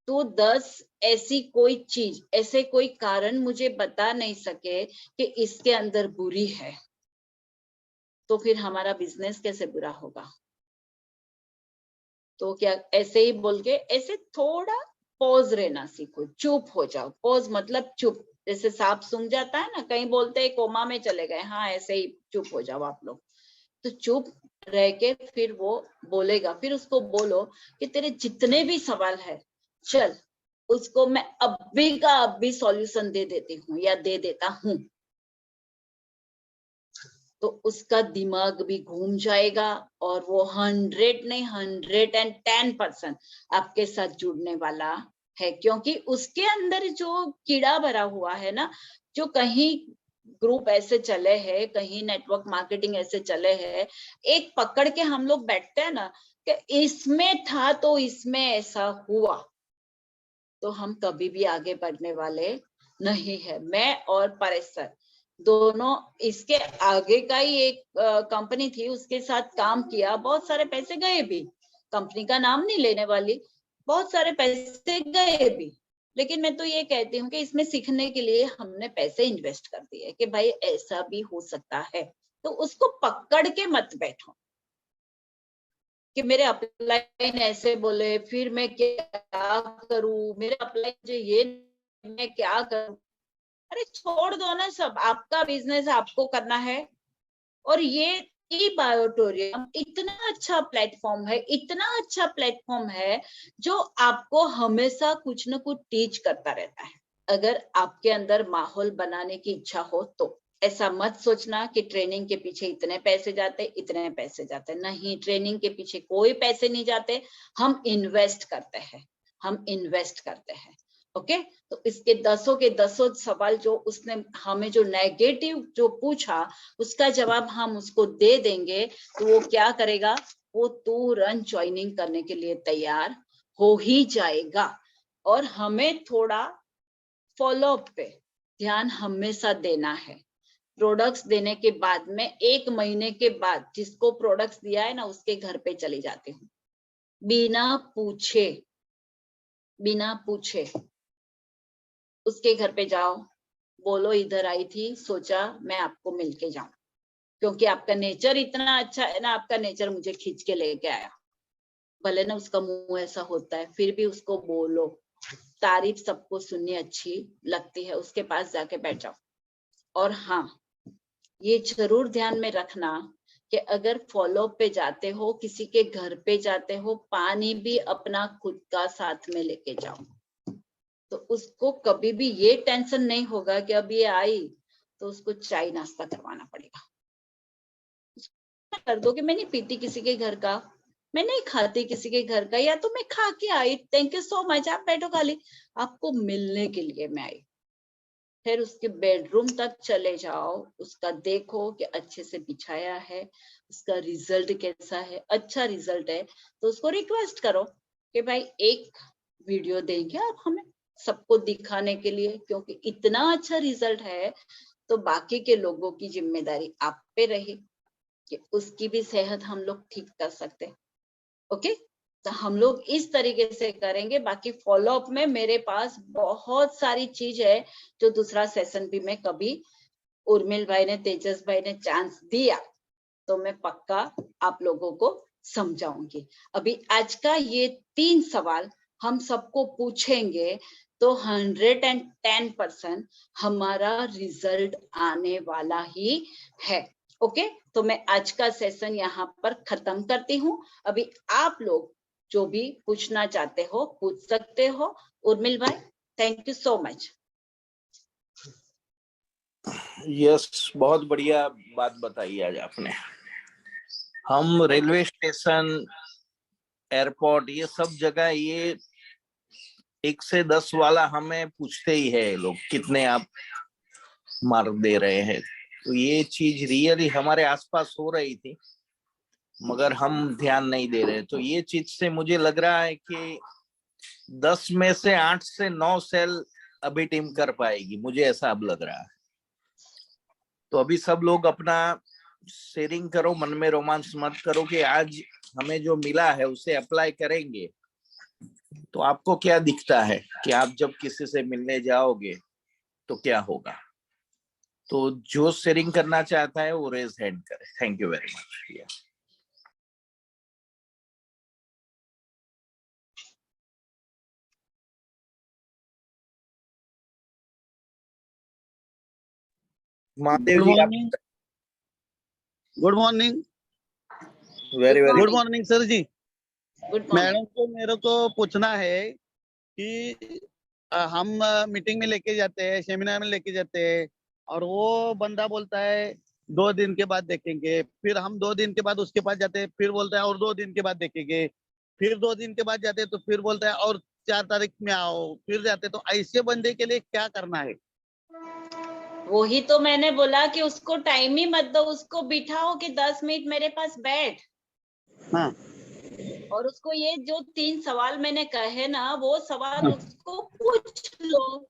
तू 10 ऐसी कोई चीज, ऐसे कोई कारण मुझे बता नहीं सके कि इसके अंदर बुरी है, तो फिर हमारा बिजनेस कैसे बुरा होगा? तो क्या ऐसे ही बोल के, ऐसे थोड़ा पॉज रहना सीखो, चुप हो जाओ। पॉज मतलब चुप, जैसे सांप सूंघ जाता है ना, कहीं बोलते हैं कोमा में चले गए, हाँ ऐसे ही चुप हो जाओ आप लोग। तो चुप रह के फिर वो बोलेगा, फिर उसको बोलो कि तेरे जितने भी सवाल है, चल उसको मैं अभी का अभी सॉल्यूशन दे देती हूँ या दे देता हूँ। तो उसका दिमाग भी घूम जाएगा और वो 100 नहीं 110% आपके साथ जुड़ने वाला है, क्योंकि उसके अंदर जो कीड़ा भरा हुआ है ना, जो कहीं ग्रुप ऐसे चले हैं, कहीं नेटवर्क मार्केटिंग ऐसे चले हैं, एक पकड़ के हम लोग बैठते हैं ना कि इसमें था तो इसमें ऐसा हुआ, तो हम कभी भी आगे बढ़ने वाले नहीं है। मैं और परेश सर दोनों, इसके आगे का ही एक कंपनी थी, उसके साथ काम किया, बहुत सारे पैसे गए भी, कंपनी का नाम नहीं लेने वाली, बहुत सारे पैसे गए भी, लेकिन मैं तो ये कहती हूँ कि इसमें सीखने के लिए हमने पैसे इन्वेस्ट कर दिए कि भाई ऐसा भी हो सकता है। तो उसको पकड़ के मत बैठो कि मेरे अपलाइन ऐसे बोले, फिर मैं क्या करूं, मेरे अपलाइन जो ये, मैं क्या करूं? अरे छोड़ दो ना सब, आपका बिजनेस आपको करना है। और ये ई बायोटोरियम इतना अच्छा प्लेटफॉर्म है, इतना अच्छा प्लेटफॉर्म है, जो आपको हमेशा कुछ न कुछ टीच करता रहता है। अगर आपके अंदर माहौल बनाने की इच्छा हो तो ऐसा मत सोचना कि ट्रेनिंग के पीछे इतने पैसे जाते, इतने पैसे जाते। नहीं, ट्रेनिंग के पीछे कोई पैसे नहीं जाते, हम इन्वेस्ट करते हैं, हम इन्वेस्ट करते हैं। ओके, तो इसके दसों के दसों सवाल जो उसने हमें जो नेगेटिव जो पूछा, उसका जवाब हम उसको दे देंगे, तो वो क्या करेगा, वो तुरंत ज्वाइनिंग करने के लिए तैयार हो ही जाएगा। और हमें थोड़ा फॉलोअप पे ध्यान हमेशा देना है। प्रोडक्ट्स देने के बाद में 1 महीने के बाद जिसको प्रोडक्ट्स दिया है ना, उसके घर पे चली जाती हूँ, बिना पूछे, बिना पूछे उसके घर पे जाओ, बोलो इधर आई थी, सोचा मैं आपको मिलके जाऊं, क्योंकि आपका नेचर इतना अच्छा है ना, आपका नेचर मुझे खींच के लेके आया। भले ना उसका मुंह ऐसा होता है, फिर भी उसको बोलो, तारीफ सबको सुननी अच्छी लगती है, उसके पास जाके बैठ जाओ। और हाँ, ये जरूर ध्यान में रखना कि अगर फॉलो पे जाते हो, किसी के घर पे जाते हो, पानी भी अपना खुद का साथ में लेके जाओ, तो उसको कभी भी ये टेंशन नहीं होगा कि अब ये आई तो उसको चाय नाश्ता करवाना पड़ेगा। कर दो कि मैं नहीं पीती किसी के घर का, मैं नहीं खाती किसी के घर का, या तो मैं खा के आई, थैंक यू सो मच, आप बैठो खाली, आपको मिलने के लिए मैं आई। फिर उसके बेडरूम तक चले जाओ, उसका देखो कि अच्छे से बिछाया है, उसका रिजल्ट कैसा है, अच्छा रिजल्ट है तो उसको रिक्वेस्ट करो कि भाई एक वीडियो देंगे आप हमें सबको दिखाने के लिए, क्योंकि इतना अच्छा रिजल्ट है तो बाकी के लोगों की जिम्मेदारी आप पे रही कि उसकी भी सेहत हम लोग ठीक कर सकते। ओके, तो हम लोग इस तरीके से करेंगे। बाकी फॉलोअप में मेरे पास बहुत सारी चीज है, जो दूसरा सेशन भी मैं कभी, उर्मिल भाई ने, तेजस भाई ने चांस दिया तो मैं पक्का आप लोगों को समझाऊंगी। अभी आज का ये 3 सवाल हम सबको पूछेंगे तो 110% हमारा रिजल्ट आने वाला ही है। ओके, तो मैं आज का सेशन यहाँ पर खत्म करती हूँ। अभी आप लोग जो भी पूछना चाहते हो पूछ सकते हो। उर्मिल भाई, thank you so much. Yes, बहुत बढ़िया बात बताई आज आपने। हम रेलवे स्टेशन, एयरपोर्ट, ये सब जगह ये 1 से 10 वाला हमें पूछते ही है लोग, कितने आप मार्क दे रहे हैं। तो ये चीज रियली हमारे आसपास हो रही थी, मगर हम ध्यान नहीं दे रहे। तो ये चीज से मुझे लग रहा है कि 10 में से 8 से 9 सेल अभी टीम कर पाएगी, मुझे ऐसा अब लग रहा है। तो अभी सब लोग अपना शेयरिंग करो, मन में रोमांस मत करो कि आज हमें जो मिला है उसे अप्लाई करेंगे। तो आपको क्या दिखता है कि आप जब किसी से मिलने जाओगे तो क्या होगा? तो जो शेयरिंग करना चाहता है वो रेज हैंड करे। Thank you very much. Mahadev ji आप। Good morning. Very very good morning sir ji. Good morning. Madam को मेरे को पूछना है कि हम मीटिंग में लेके जाते हैं, सेमिनार में लेके जाते हैं, और वो बंदा बोलता है 2 दिन के बाद देखेंगे, फिर हम 2 दिन के बाद उसके पास जाते हैं, फिर बोलता है और 2 दिन के बाद देखेंगे, फिर 2 दिन के बाद जाते हैं तो फिर बोलता है और 4 तारीख में आओ, फिर जाते। तो ऐसे बंदे के लिए क्या करना है? वही तो मैंने बोला कि उसको टाइम ही मत दो, उसको बिठाओ कि 10 मिनट मेरे पास बैठ। हाँ। और उसको ये जो 3 सवाल मैंने कहे ना, वो सवाल उसको पूछ लो।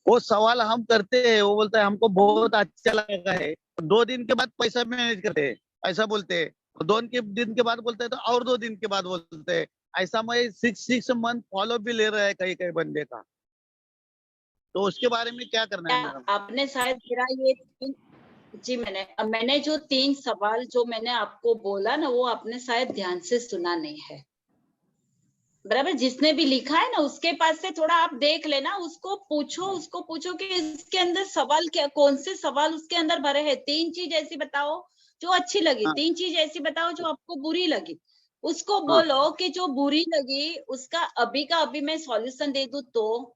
वो सवाल हम करते हैं, वो बोलता है हमको बहुत अच्छा लगा है, 2 दिन के बाद पैसा मैनेज करते हैं, ऐसा बोलते हैं। 2 दिन के बाद बोलते हैं तो और 2 दिन के बाद बोलते हैं। ऐसा मैं 6 मंथ फॉलो भी ले रहा है कई कई बंदे का। तो उसके बारे में क्या करना है मैडम? आपने शायद मेरा ये जी मैंने जो 3 सवाल जो मैंने आपको बोला ना, वो आपने शायद ध्यान से सुना नहीं है। बराबर, जिसने भी लिखा है ना उसके पास से थोड़ा आप देख लेना, उसको पूछो कि इसके अंदर सवाल क्या, कौन से सवाल उसके अंदर भरे हैं। 3 चीज ऐसी बताओ जो अच्छी लगी, 3 चीज ऐसी बताओ जो आपको बुरी लगी। उसको बोलो कि जो बुरी लगी उसका अभी का अभी मैं सॉल्यूशन दे दूं तो,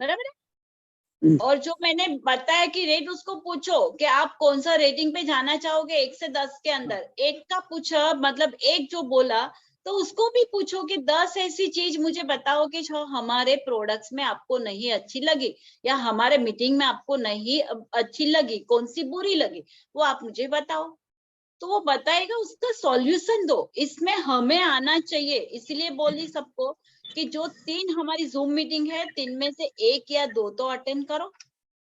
बराबर है। और जो मैंने बताया कि रेट, उसको पूछो कि आप कौन सा रेटिंग पे जाना चाहोगे 1 से 10 के अंदर। 1 का पूछा मतलब 1 जो बोला, तो उसको भी पूछो कि 10 ऐसी चीज मुझे बताओ कि जो हमारे प्रोडक्ट्स में आपको नहीं अच्छी लगी या हमारे मीटिंग में आपको नहीं अच्छी लगी, कौन सी बुरी लगी, वो आप मुझे बताओ। तो वो बताएगा, उसका सॉल्यूशन दो। इसमें हमें आना चाहिए। इसलिए बोली सबको कि जो 3 हमारी जूम मीटिंग है, 3 में से 1 या 2 तो अटेंड करो।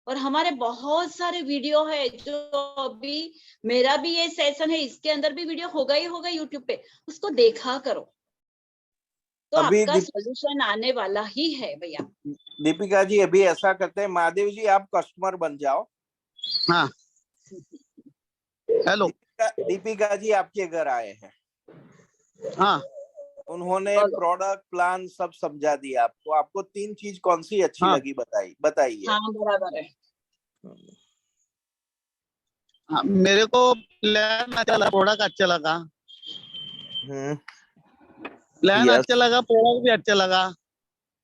और हमारे बहुत सारे वीडियो है, जो अभी मेरा भी ये सेशन है, इसके अंदर भी वीडियो होगा ही होगा यूट्यूब पे, उसको देखा करो। तो आपका सॉल्यूशन आने वाला ही है भैया। दीपिका जी अभी ऐसा करते हैं, महादेव जी आप कस्टमर बन जाओ। हाँ। हेलो। दीपिका जी आपके घर आए हैं। हाँ। उन्होंने प्रोडक्ट प्लान सब समझा दिया आपको। आपको 3 चीज कौन सी अच्छी लगी बताइए। हाँ बराबर है। हाँ, मेरे को प्लान अच्छा लगा, प्रोडक्ट अच्छा लगा। प्लान अच्छा लगा, प्रोडक्ट भी अच्छा लगा।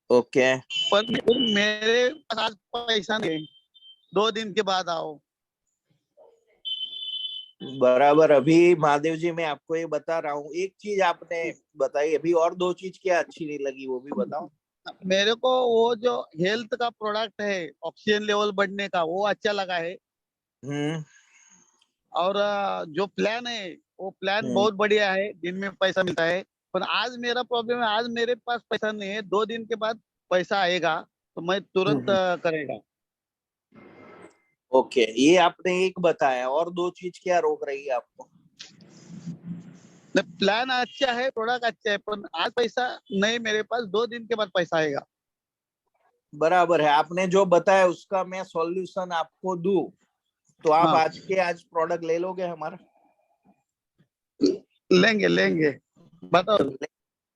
ओके। पर मेरे पास पैसा नहीं, 2 दिन के बाद आओ। बराबर। अभी महादेव जी मैं आपको ये बता रहा हूँ, एक चीज आपने बताई अभी, और 2 चीज क्या अच्छी नहीं लगी वो भी बताओ। मेरे को वो जो हेल्थ का प्रोडक्ट है, ऑक्सीजन लेवल बढ़ने का, वो अच्छा लगा है। और जो प्लान है वो प्लान बहुत बढ़िया है, दिन में पैसा मिलता है। पर आज मेरा प्रॉब्लम है, आज मेरे पास पैसा नहीं है, 2 दिन के बाद पैसा आएगा तो मैं तुरंत करेगा। ओके, ये आपने एक बताया, और 2 चीज क्या रोक रही है आपको? प्लान अच्छा है, प्रोडक्ट अच्छा है, पर आज पैसा नहीं मेरे पास, 2 दिन के बाद पैसा आएगा। बराबर है। आपने जो बताया उसका मैं सॉल्यूशन आपको दूं तो आप आज के आज प्रोडक्ट ले लोगे हमारा? लेंगे बताओ।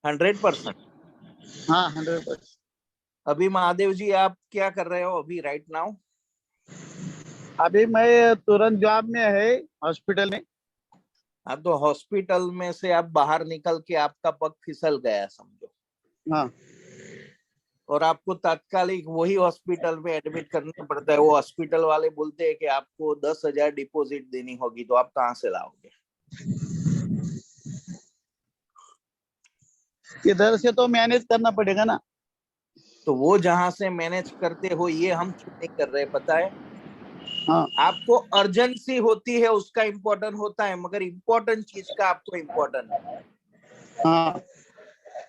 100%। हाँ 100%। अभी महादेव जी आप क्या कर रहे हो अभी राइट नाउ? अभी मैं तुरंत जॉब में है, हॉस्पिटल में। हाँ, तो हॉस्पिटल में से आप बाहर निकल के आपका पग फिसल गया समझो। हाँ। और आपको तात्कालिक वही हॉस्पिटल में एडमिट करना पड़ता है। वो हॉस्पिटल वाले बोलते हैं कि आपको 10,000 डिपॉजिट देनी होगी, तो आप कहाँ से लाओगे? इधर से तो मैनेज करना पड़ेगा ना। तो वो जहां से मैनेज करते हो, ये हम क्यों नहीं कर रहे पता है? हाँ। आपको अर्जेंसी होती है उसका इम्पोर्टेंट होता है, मगर इम्पोर्टेंट चीज का आपको इम्पोर्टेंट है। हाँ।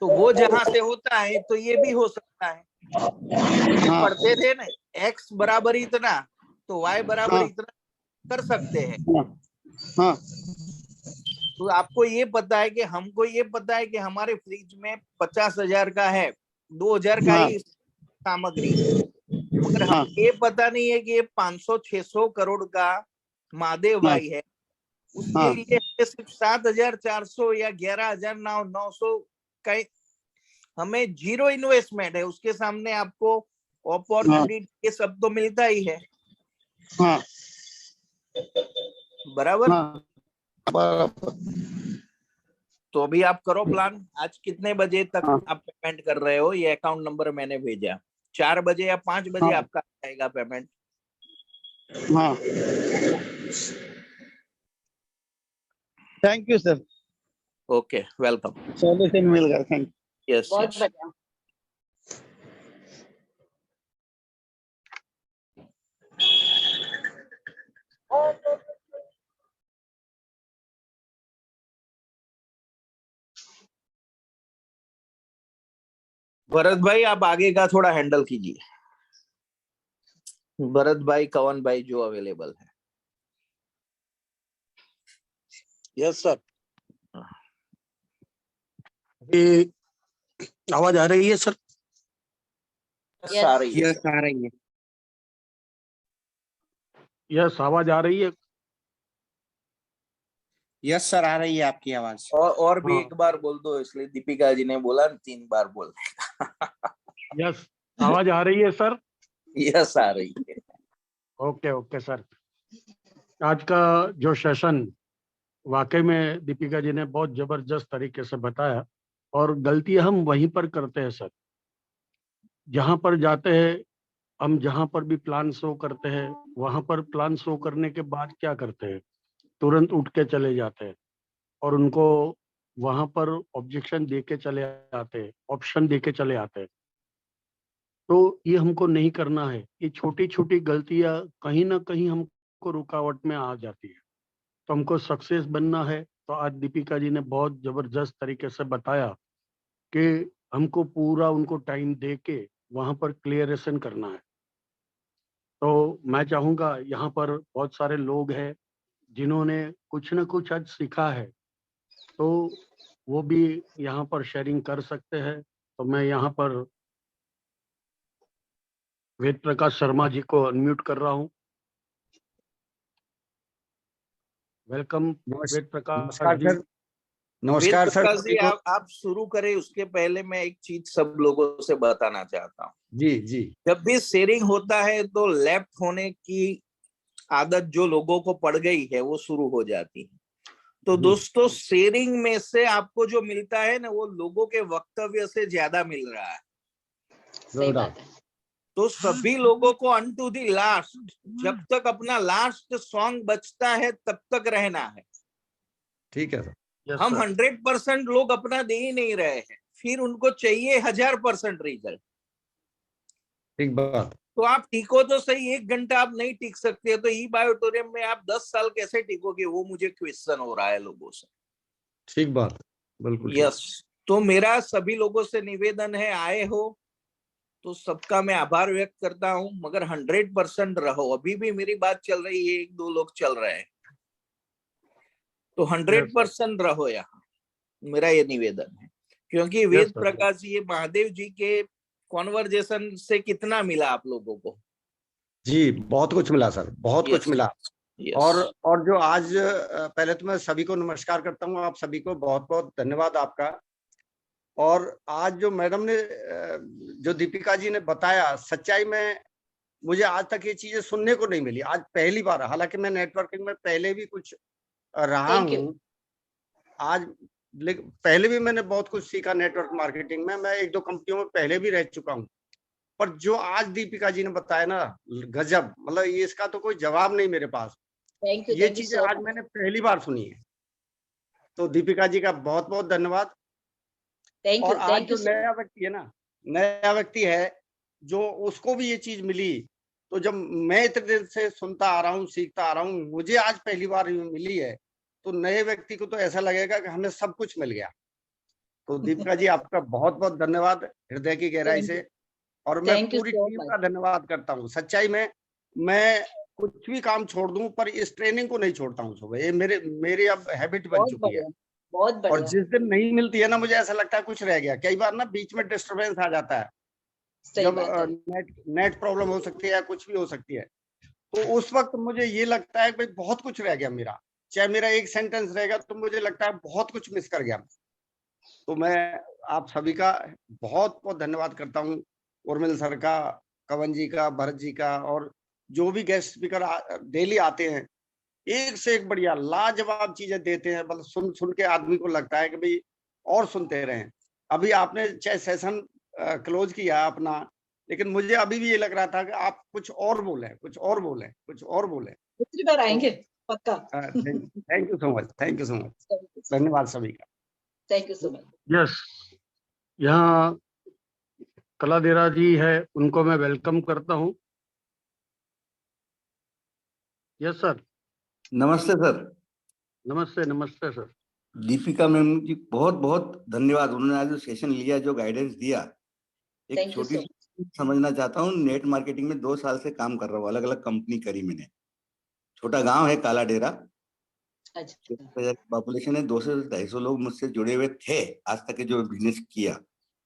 तो वो जहां से होता है तो ये भी हो सकता है। हाँ। पढ़ते थे ना, x बराबर इतना तो y बराबर इतना। कर सकते हैं। हाँ तो आपको ये पता है कि हमको ये पता है कि हमारे फ्रिज में 50,000 का है, 2,000 का ही सामग्री, मगर हमें ये पता नहीं है कि ये 500-600 करोड़ का महादेव भाई है। उसके लिए सिर्फ 7,400 या 11,900 का हमें जीरो इन्वेस्टमेंट है, उसके सामने आपको अपॉर्चुनिटी ये सब तो मिलता ही है। बराबर। तो अभी आप करो प्लान, आज कितने बजे तक आप पेमेंट कर रहे हो? ये अकाउंट नंबर मैंने भेजा, 4 बजे या 5 बजे आपका आएगा payment. Thank you sir. Okay, welcome. Solution मिल गया, थैंक यू। यस, बहुत बढ़िया। भरत भाई आप आगे का थोड़ा हैंडल कीजिए। भरत भाई, कवन भाई जो अवेलेबल है। Yes sir. ये आवाज आ रही है सर? Yes. आ रही है। यस आ रही है। यस, आवाज आ रही है। यस सर आ रही है आपकी आवाज। और भी हाँ। एक बार बोल दो, इसलिए दीपिका जी ने बोला 3 बार बोल। यस, आवाज आ रही है सर? यस आ रही है। Okay okay sir. आज का जो सेशन वाकई में दीपिका जी ने बहुत जबरदस्त तरीके से बताया, और गलती हम वहीं पर करते हैं सर। जहां पर जाते हैं हम, जहां पर भी प्लान शो करते हैं, वहां पर प्लान शो करने के बाद क्या करते हैं, तुरंत उठ के चले जाते हैं और उनको वहां पर ऑब्जेक्शन दे के चले आते हैं, ऑप्शन दे के चले आते हैं। तो ये हमको नहीं करना है। ये छोटी छोटी गलतियां कहीं ना कहीं हमको रुकावट में आ जाती है। तो हमको सक्सेस बनना है, तो आज दीपिका जी ने बहुत जबरदस्त तरीके से बताया कि हमको पूरा उनको टाइम दे के वहां पर क्लियरेशन करना है। तो मैं चाहूंगा, यहाँ पर बहुत सारे लोग हैं जिन्होंने कुछ न कुछ आज सीखा है, तो वो भी यहाँ पर शेयरिंग कर सकते हैं। तो मैं यहाँ पर वेद प्रकाश शर्मा जी को अनम्यूट कर रहा हूँ। वेलकम वेद प्रकाश नमस्कार जी। सर। नमस्कार सर। प्रकाश जी, आप शुरू करें, उसके पहले मैं एक चीज सब लोगों से बताना चाहता हूँ। जी जी। जब भी शेयरिंग होता है तो लेफ्ट होने की आदत जो लोगों को पड़ गई है वो शुरू हो जाती है। तो दोस्तों, शेयरिंग में से आपको जो मिलता है ना, वो लोगों के वक्तव्य से ज्यादा मिल रहा है। सही बात है। तो सभी लोगों को अन टू दी लास्ट, जब तक अपना लास्ट सॉन्ग बचता है तब तक रहना है। ठीक है सर। हम 100% लोग अपना दे ही नहीं रहे हैं, फिर उनको चाहिए 1000% रिजल्ट। ठीक बात। तो आप टिको तो सही, 1 घंटा आप नहीं टिक सकते, तो ई बायोटोरियम में आप 10 साल कैसे टिकोगे, वो मुझे क्वेश्चन हो रहा है लोगों से। ठीक बात, बिल्कुल। यस। तो मेरा सभी लोगों से निवेदन है, आए हो तो सबका मैं आभार व्यक्त करता हूं, मगर 100% रहो। अभी भी मेरी बात चल रही है, 1-2 लोग चल रहे हैं, तो 100% रहो यहाँ, मेरा ये निवेदन है। क्योंकि वेद प्रकाश जी, ये महादेव जी के कॉन्वर्जेशन से कितना मिला आप लोगों को? जी बहुत कुछ मिला सर, बहुत कुछ मिला। और जो आज, पहले तो मैं सभी को नमस्कार करता हूँ, आप सभी को बहुत बहुत धन्यवाद आपका। और आज जो मैडम ने, जो दीपिका जी ने बताया, सच्चाई में मुझे आज तक ये चीजें सुनने को नहीं मिली। आज पहली बार, हालांकि मैं नेटवर्किंग में पहले भी कुछ रहा हूँ, आज पहले भी मैंने बहुत कुछ सीखा नेटवर्क मार्केटिंग में। मैं 1-2 कंपनियों में पहले भी रह चुका हूँ, पर जो आज दीपिका जी ने बताया ना, गजब, मतलब ये इसका तो कोई जवाब नहीं मेरे पास। ये चीजें आज मैंने पहली बार सुनी है। तो दीपिका जी का बहुत बहुत धन्यवाद। और आज जो नया व्यक्ति है ना, नया व्यक्ति है जो, उसको भी ये चीज मिली। तो जब मैं इतने दिन से सुनता आ रहा हूँ, सीखता आ रहा हूँ, मुझे आज पहली बार मिली है, तो नए व्यक्ति को तो ऐसा लगेगा कि हमें सब कुछ मिल गया। तो दीपिका जी आपका बहुत बहुत धन्यवाद हृदय की गहराई से। और मैं पूरी टीम का धन्यवाद करता हूँ। सच्चाई में मैं कुछ भी काम छोड़ दूं पर इस ट्रेनिंग को नहीं छोड़ता हूँ सुबह। ये मेरी अब हैबिट बन बहुत चुकी है। बढ़िया, बहुत और बढ़िया। जिस दिन नहीं मिलती है ना, मुझे ऐसा लगता है कुछ रह गया। कई बार ना बीच में डिस्टरबेंस आ जाता है, सही जब बात है। नेट प्रॉब्लम हो सकती है या कुछ भी हो सकती है, तो उस वक्त मुझे ये लगता है कि भाई बहुत कुछ रह गया मेरा। चाहे मेरा एक सेंटेंस रहेगा तो मुझे लगता है बहुत कुछ मिस कर गया। तो मैं आप सभी का बहुत बहुत धन्यवाद करता हूँ, उर्मिल सर का, कवन जी का, भरत जी का, और जो भी गेस्ट स्पीकर डेली आते हैं, एक से एक बढ़िया लाजवाब चीजें देते हैं। मतलब सुन सुन के आदमी को लगता है कि भाई और सुनते रहें। अभी आपने चाहे सेशन क्लोज किया अपना, लेकिन मुझे अभी भी ये लग रहा था कि आप कुछ और बोलें, कुछ और बोलें, कुछ और बोलें। दूसरी बार आएंगे पक्का। Thank you so much, thank you so much, धन्यवाद सभी का। Thank you so much. Yes, यहाँ कला देरा जी है, उनको मैं वेलकम करता हूँ। Yes sir. नमस्ते सर। नमस्ते, नमस्ते सर। दीपिका मैम जी बहुत बहुत धन्यवाद, उन्होंने आज जो सेशन लिया, जो गाइडेंस दिया। एक थैंक यू छोटी सो सी समझना चाहता हूँ। नेट मार्केटिंग में 2 साल से काम कर रहा हूँ, अलग अलग कंपनी करी मैंने। छोटा गांव है काला डेरा, अच्छा। 60,000 पॉपुलेशन है, 200 से 250 लोग मुझसे जुड़े हुए थे आज तक के जो बिजनेस किया।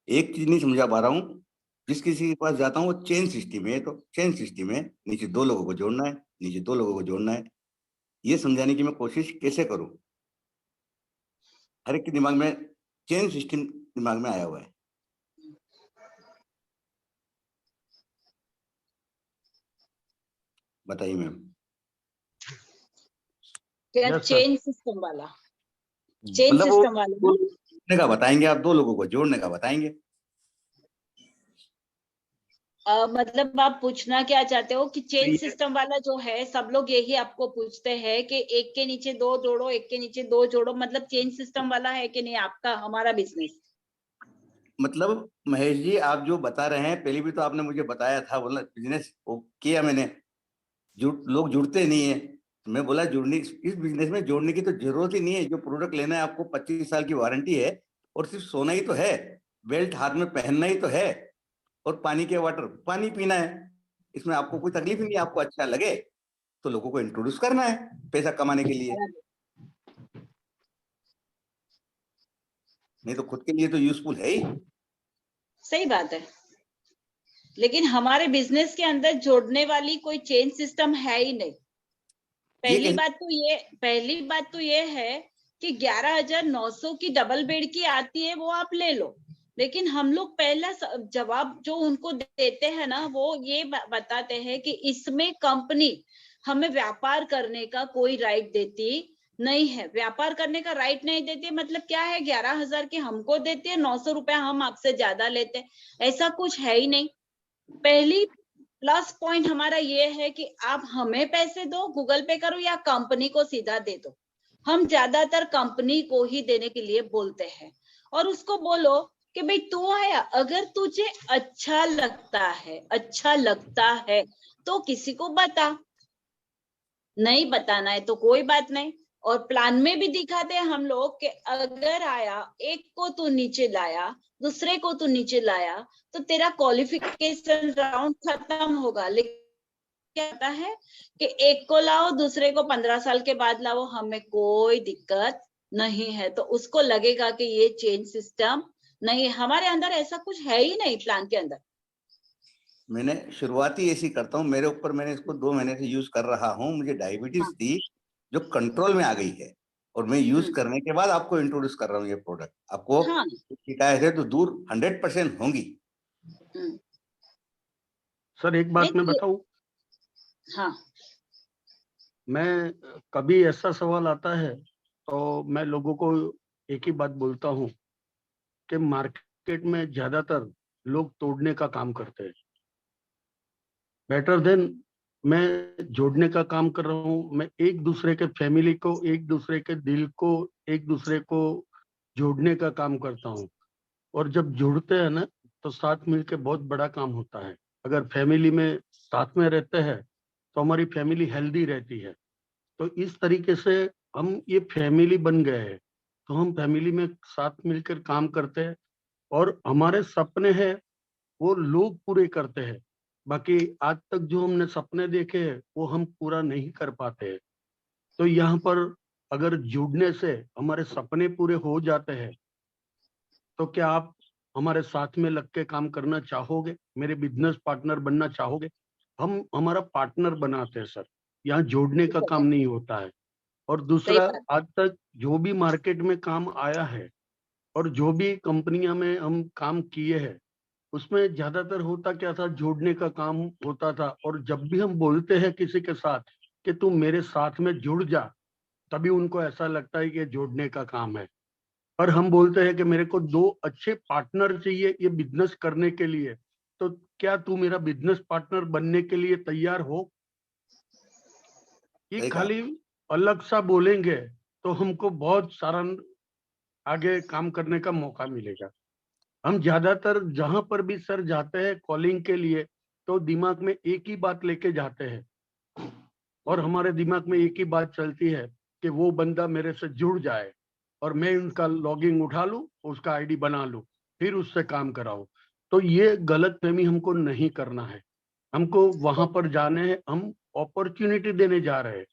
एक चीज नहीं समझा पा रहा हूँ, जिस किसी के पास जाता हूँ वो चेन सिस्टम है। तो चेन सिस्टम है, नीचे 2 लोगों को जोड़ना है, नीचे 2 लोगों को जोड़ना है। ये समझाने की मैं कोशिश कैसे करूं? हर एक के दिमाग में चेन सिस्टम दिमाग में आया हुआ है। बताइए मैम। क्या Yes, sir. चेन सिस्टम वाला? चेन मतलब वो सिस्टम वाला ना? जोड़ने का बताएंगे आप, 2 लोगों को जोड़ने का बताएंगे। मतलब आप पूछना क्या चाहते हो कि चेन ये- सिस्टम वाला जो है, सब लोग यही आपको पूछते हैं कि एक के नीचे 2 जोड़ो, एक के नीचे 2 जोड़ो, मतलब चेन सिस्टम वाला है कि नहीं आपका हमारा बिजनेस? मतलब महेश जी, आप जो बता रहे हैं, पहले भी तो आपने मुझे बताया था, बोला बिजनेस किया मैंने, लोग जुड़ते नहीं है। मैं बोला जुड़ने, इस बिजनेस में जोड़ने की तो जरूरत ही नहीं है। जो प्रोडक्ट लेना है आपको, 25 साल की वारंटी है, और सिर्फ सोना ही तो है, बेल्ट हाथ में पहनना ही तो है, और पानी के वाटर पानी पीना है। इसमें आपको कोई तकलीफ ही नहीं है। आपको अच्छा लगे तो लोगों को इंट्रोड्यूस करना है पैसा कमाने के लिए, नहीं तो खुद के लिए तो यूजफुल है ही। सही बात है, लेकिन हमारे बिजनेस के अंदर जोड़ने वाली कोई चेन सिस्टम है ही नहीं। पहली बात तो ये है कि 11,900 की डबल बेड की आती है, वो आप ले लो। लेकिन हम लोग पहला जवाब जो उनको देते हैं ना, वो ये बताते हैं कि इसमें कंपनी हमें व्यापार करने का कोई राइट देती नहीं है। व्यापार करने का राइट नहीं देती मतलब क्या है, 11,000 की हमको देती है, 900 रुपया हम आपसे ज्यादा लेते हैं, ऐसा कुछ है ही नहीं। पहली प्लस पॉइंट हमारा ये है कि आप हमें पैसे दो, गूगल पे करो या कंपनी को सीधा दे दो। हम ज्यादातर कंपनी को ही देने के लिए बोलते हैं, और उसको बोलो कि भाई तू है, अगर तुझे अच्छा लगता है तो किसी को बता, नहीं बताना है तो कोई बात नहीं। और प्लान में भी दिखाते हैं हम लोग कि अगर आया, एक को तू नीचे लाया, दूसरे को तू नीचे लाया, तो तेरा क्वालिफिकेशन राउंड खत्म होगा। लेकिन क्या होता है कि एक को लाओ, दूसरे को 15 साल के बाद लाओ, हमें कोई दिक्कत नहीं है। तो उसको लगेगा कि ये चेंज सिस्टम नहीं, हमारे अंदर ऐसा कुछ है ही नहीं प्लान के अंदर। मैंने शुरुआती ऐसी करता हूँ, मेरे ऊपर, मैंने इसको 2 महीने से यूज कर रहा हूँ। मुझे डायबिटीज हाँ। थी जो कंट्रोल में आ गई है, और मैं यूज करने के बाद आपको इंट्रोड्यूस कर रहा हूँ ये प्रोडक्ट। आपको हाँ। शिकायत है तो दूर 100% होंगी। सर एक बात मैं बताऊं? हाँ। मैं कभी ऐसा सवाल आता है तो मैं लोगों को एक ही बात बोलता हूं कि मार्केट में ज्यादातर लोग तोड़ने का काम करते हैं, बेटर देन मैं जोड़ने का काम कर रहा हूं। मैं एक दूसरे के फैमिली को, एक दूसरे के दिल को, एक दूसरे को जोड़ने का काम करता हूं। और जब जुड़ते हैं ना तो साथ मिलके बहुत बड़ा काम होता है। अगर फैमिली में साथ में रहते हैं तो हमारी फैमिली हेल्दी रहती है। तो इस तरीके से हम ये फैमिली बन गए हैं। तो हम फैमिली में साथ मिलकर काम करते हैं, और हमारे सपने हैं वो लोग पूरे करते हैं। बाकी आज तक जो हमने सपने देखे हैं वो हम पूरा नहीं कर पाते हैं। तो यहाँ पर अगर जुड़ने से हमारे सपने पूरे हो जाते हैं तो क्या आप हमारे साथ में लग के काम करना चाहोगे, मेरे बिजनेस पार्टनर बनना चाहोगे? हम हमारा पार्टनर बनाते हैं सर, यहाँ जोड़ने का काम नहीं होता है। और दूसरा, आज तक जो भी मार्केट में काम आया है और जो भी कंपनियां में हम काम किए हैं उसमें ज्यादातर होता क्या था, जोड़ने का काम होता था। और जब भी हम बोलते हैं किसी के साथ कि तू मेरे साथ में जुड़ जा, तभी उनको ऐसा लगता है कि ये जोड़ने का काम है। पर हम बोलते हैं कि मेरे को 2 अच्छे पार्टनर चाहिए ये बिजनेस करने के लिए, तो क्या तू मेरा बिजनेस पार्टनर बनने के लिए तैयार हो? ये खाली अलग सा बोलेंगे तो हमको बहुत सारा आगे काम करने का मौका मिलेगा। हम ज्यादातर जहां पर भी सर जाते हैं कॉलिंग के लिए तो दिमाग में एक ही बात लेके जाते हैं और हमारे दिमाग में एक ही बात चलती है कि वो बंदा मेरे से जुड़ जाए और मैं उनका लॉगिंग उठा लूं, उसका आईडी बना लूं, फिर उससे काम कराऊं। तो ये गलतफहमी हमको नहीं करना है। हमको वहां पर जाने हैं, हम अपॉर्चुनिटी देने जा रहे हैं,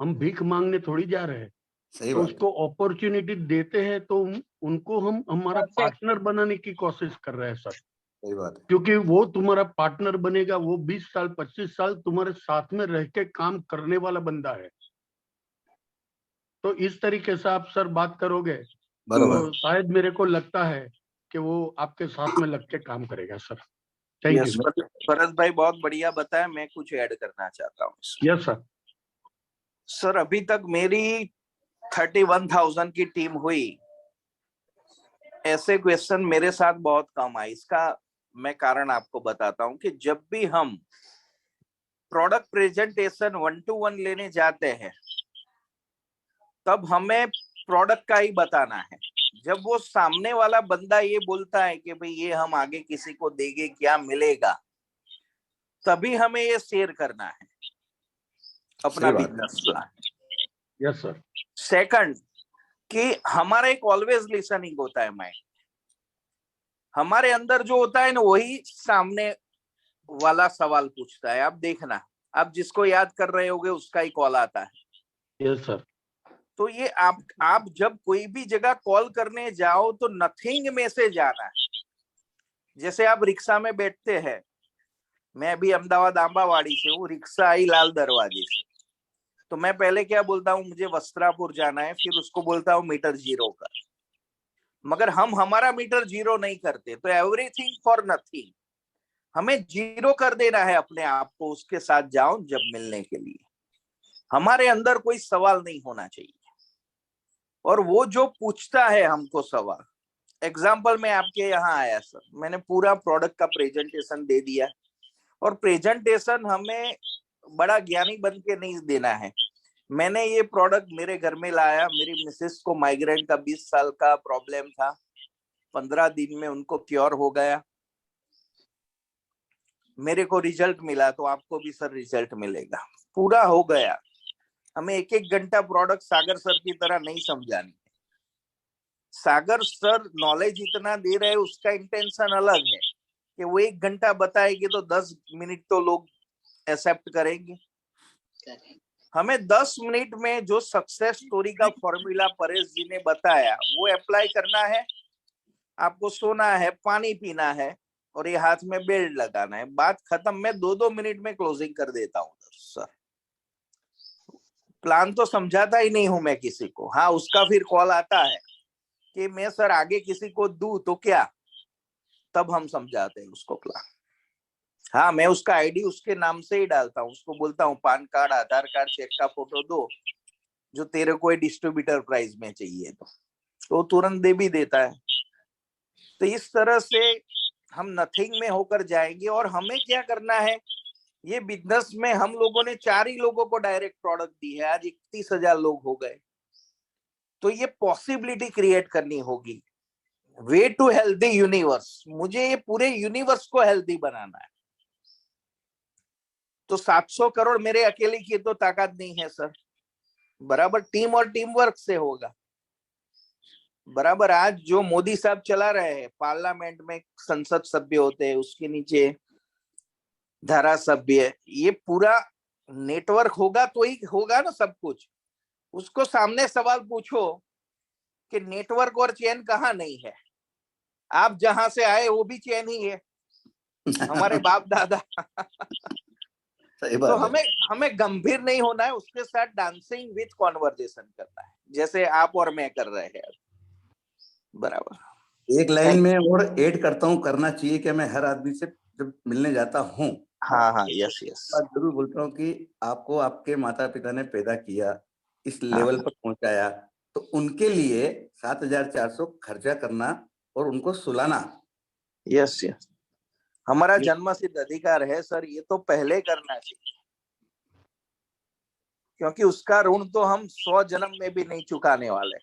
हम भीख मांगने थोड़ी जा रहे हैं। तो उसको अपॉर्चुनिटी देते हैं तो उनको हम हमारा पार्टनर बनाने की कोशिश कर रहे हैं सर। सही बात है। क्योंकि वो तुम्हारा पार्टनर बनेगा, वो 20 साल 25 साल तुम्हारे साथ में रह के काम करने वाला बंदा है। तो इस तरीके से आप सर बात करोगे तो शायद मेरे को लगता है कि वो आपके साथ में लग के काम करेगा सर। Thank you. भरत भाई बहुत बढ़िया बताया, मैं कुछ ऐड करना चाहता हूँ। Yes sir. सर अभी तक मेरी 31,000 की टीम हुई, ऐसे क्वेश्चन मेरे साथ बहुत कम आए। इसका मैं कारण आपको बताता हूं कि जब भी हम प्रोडक्ट प्रेजेंटेशन 1-to-1 लेने जाते हैं तब हमें प्रोडक्ट का ही बताना है। जब वो सामने वाला बंदा ये बोलता है कि भाई ये हम आगे किसी को देंगे, क्या मिलेगा, तभी हमें ये शेयर करना है अपना business plan. Yes sir. Second कि हमारा एक ऑलवेज लिसनिंग होता है माइंड। हमारे अंदर जो होता है ना वही सामने वाला सवाल पूछता है। आप देखना, आप जिसको याद कर रहे होगे उसका ही कॉल आता है। Yes sir. तो ये आप जब कोई भी जगह कॉल करने जाओ तो नथिंग में से जाना है। जैसे आप रिक्शा में बैठते हैं, मैं भी अहमदाबाद आंबावाड़ी से हूँ, रिक्शा आई लाल दरवाजे से, तो मैं पहले क्या बोलता हूँ, मुझे वस्त्रापुर जाना है, फिर उसको बोलता हूँ मीटर 0 का। मगर हम हमारा मीटर 0 नहीं करते, तो एवरीथिंग फॉर नथिंग, हमें 0 कर देना है अपने आप को। उसके साथ जाओ जब मिलने के लिए, हमारे अंदर कोई सवाल नहीं होना चाहिए। और वो जो पूछता है हमको सवाल, एग्जाम्पल में आपके यहाँ आया सर, मैंने पूरा प्रोडक्ट का प्रेजेंटेशन दे दिया। और प्रेजेंटेशन हमें बड़ा ज्ञानी बन के नहीं देना है। मैंने ये प्रोडक्ट मेरे घर में लाया, मेरी मिसेस को माइग्रेन का 20 साल का प्रॉब्लम था, 15 दिन में उनको क्योर हो गया। मेरे को रिजल्ट मिला तो आपको भी सर रिजल्ट मिलेगा, पूरा हो गया। हमें 1-1 घंटा प्रोडक्ट सागर सर की तरह नहीं समझानी है। सागर सर नॉलेज इतना दे रहे हैं, उसका इंटेंशन अलग है कि वो 1 घंटा बताएंगे तो 10 मिनट तो लोग एक्सेप्ट करेंगे। हमें 10 मिनट में जो सक्सेस स्टोरी का फॉर्मूला परेश जी ने बताया वो अप्लाई करना है। आपको सोना है, पानी पीना है और ये हाथ में बेल्ट लगाना है, बात खत्म। मैं 2-2 मिनट में क्लोजिंग कर देता हूँ सर। प्लान तो समझाता ही नहीं हूं मैं किसी को। हाँ, उसका फिर कॉल आता है कि मैं सर आगे किसी को दूं तो क्या, तब हम समझाते हैं उसको प्लान। हाँ, मैं उसका आईडी उसके नाम से ही डालता हूँ, उसको बोलता हूँ पान कार्ड, आधार कार्ड, चेक का फोटो दो, जो तेरे को डिस्ट्रीब्यूटर प्राइस में चाहिए तो तुरंत दे भी देता है। तो इस तरह से हम नथिंग में होकर जाएंगे। और हमें क्या करना है, ये बिजनेस में हम लोगों ने 4 ही लोगों को डायरेक्ट प्रोडक्ट दी है, आज 31,000 लोग हो गए। तो ये पॉसिबिलिटी क्रिएट करनी होगी। वे टू हेल्दी यूनिवर्स, मुझे ये पूरे यूनिवर्स को हेल्दी बनाना है। तो 700 करोड़ मेरे अकेले की तो ताकत नहीं है सर, बराबर टीम और टीम वर्क से होगा। बराबर आज जो मोदी साहब चला रहे हैं, पार्लियामेंट में संसद सभ्य होते हैं, उसके नीचे धारासभ्य, ये पूरा नेटवर्क होगा तो ही होगा ना सब कुछ। उसको सामने सवाल पूछो कि नेटवर्क और चैन कहाँ नहीं है, आप जहां से आए वो भी चैन ही है, हमारे बाप दादा। सही बात तो है। हमें गंभीर नहीं होना है, उसके साथ डांसिंग विथ कॉन्वर्जेशन करना है, जैसे आप और मैं कर रहे हैं। बराबर। एक लाइन में और ऐड करता हूँ, करना चाहिए कि मैं हर आदमी से जब मिलने जाता हूँ, हाँ, यस बात जरूर बोलता हूँ कि आपको आपके माता पिता ने पैदा किया, इस लेवल पर पहुंचाया, तो उनके लिए 7,400 खर्चा करना और उनको सुलाना, यस, हमारा जन्मसिद्ध अधिकार है सर, ये तो पहले करना चाहिए, क्योंकि उसका ऋण तो हम 100 जन्म में भी नहीं चुकाने वाले।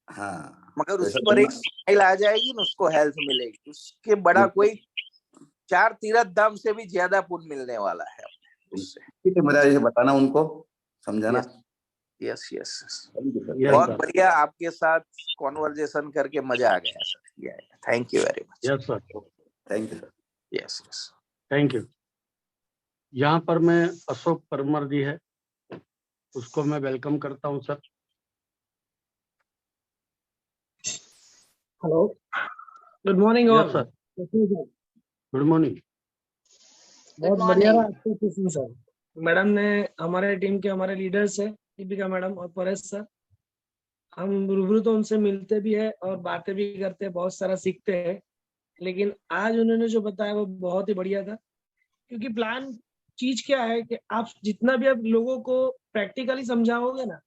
हाँ, मगर उस पर एक स्माइल आ जाएगी ना, उसको हेल्थ मिलेगी, उसके बड़ा कोई 4 तीर्थ धाम से भी ज्यादा पुण्य मिलने वाला है उससे। मेरा ये बताना, उनको समझाना। यस, बहुत बढ़िया, आपके साथ कॉन्वर्जेशन करके मजा आ गया sir. Thank you very much. Yes sir, thank you sir. Yes, thank you. यहाँ पर मैं अशोक परमार जी है, उसको मैं वेलकम करता हूँ sir. Hello, good morning all sir, good morning. बहुत बढ़िया रहा आपके सेशन सर। मैडम ने हमारे टीम के हमारे लीडर्स है दीपिका मैडम और परेश सर, हम रूबरू तो उनसे मिलते भी है और बातें भी करते हैं, बहुत सारा सीखते हैं, लेकिन आज उन्होंने जो बताया वो बहुत ही बढ़िया था। क्योंकि प्लान चीज क्या है कि आप जितना भी आप लोगों को प्रैक्टिकली समझाओगे ना,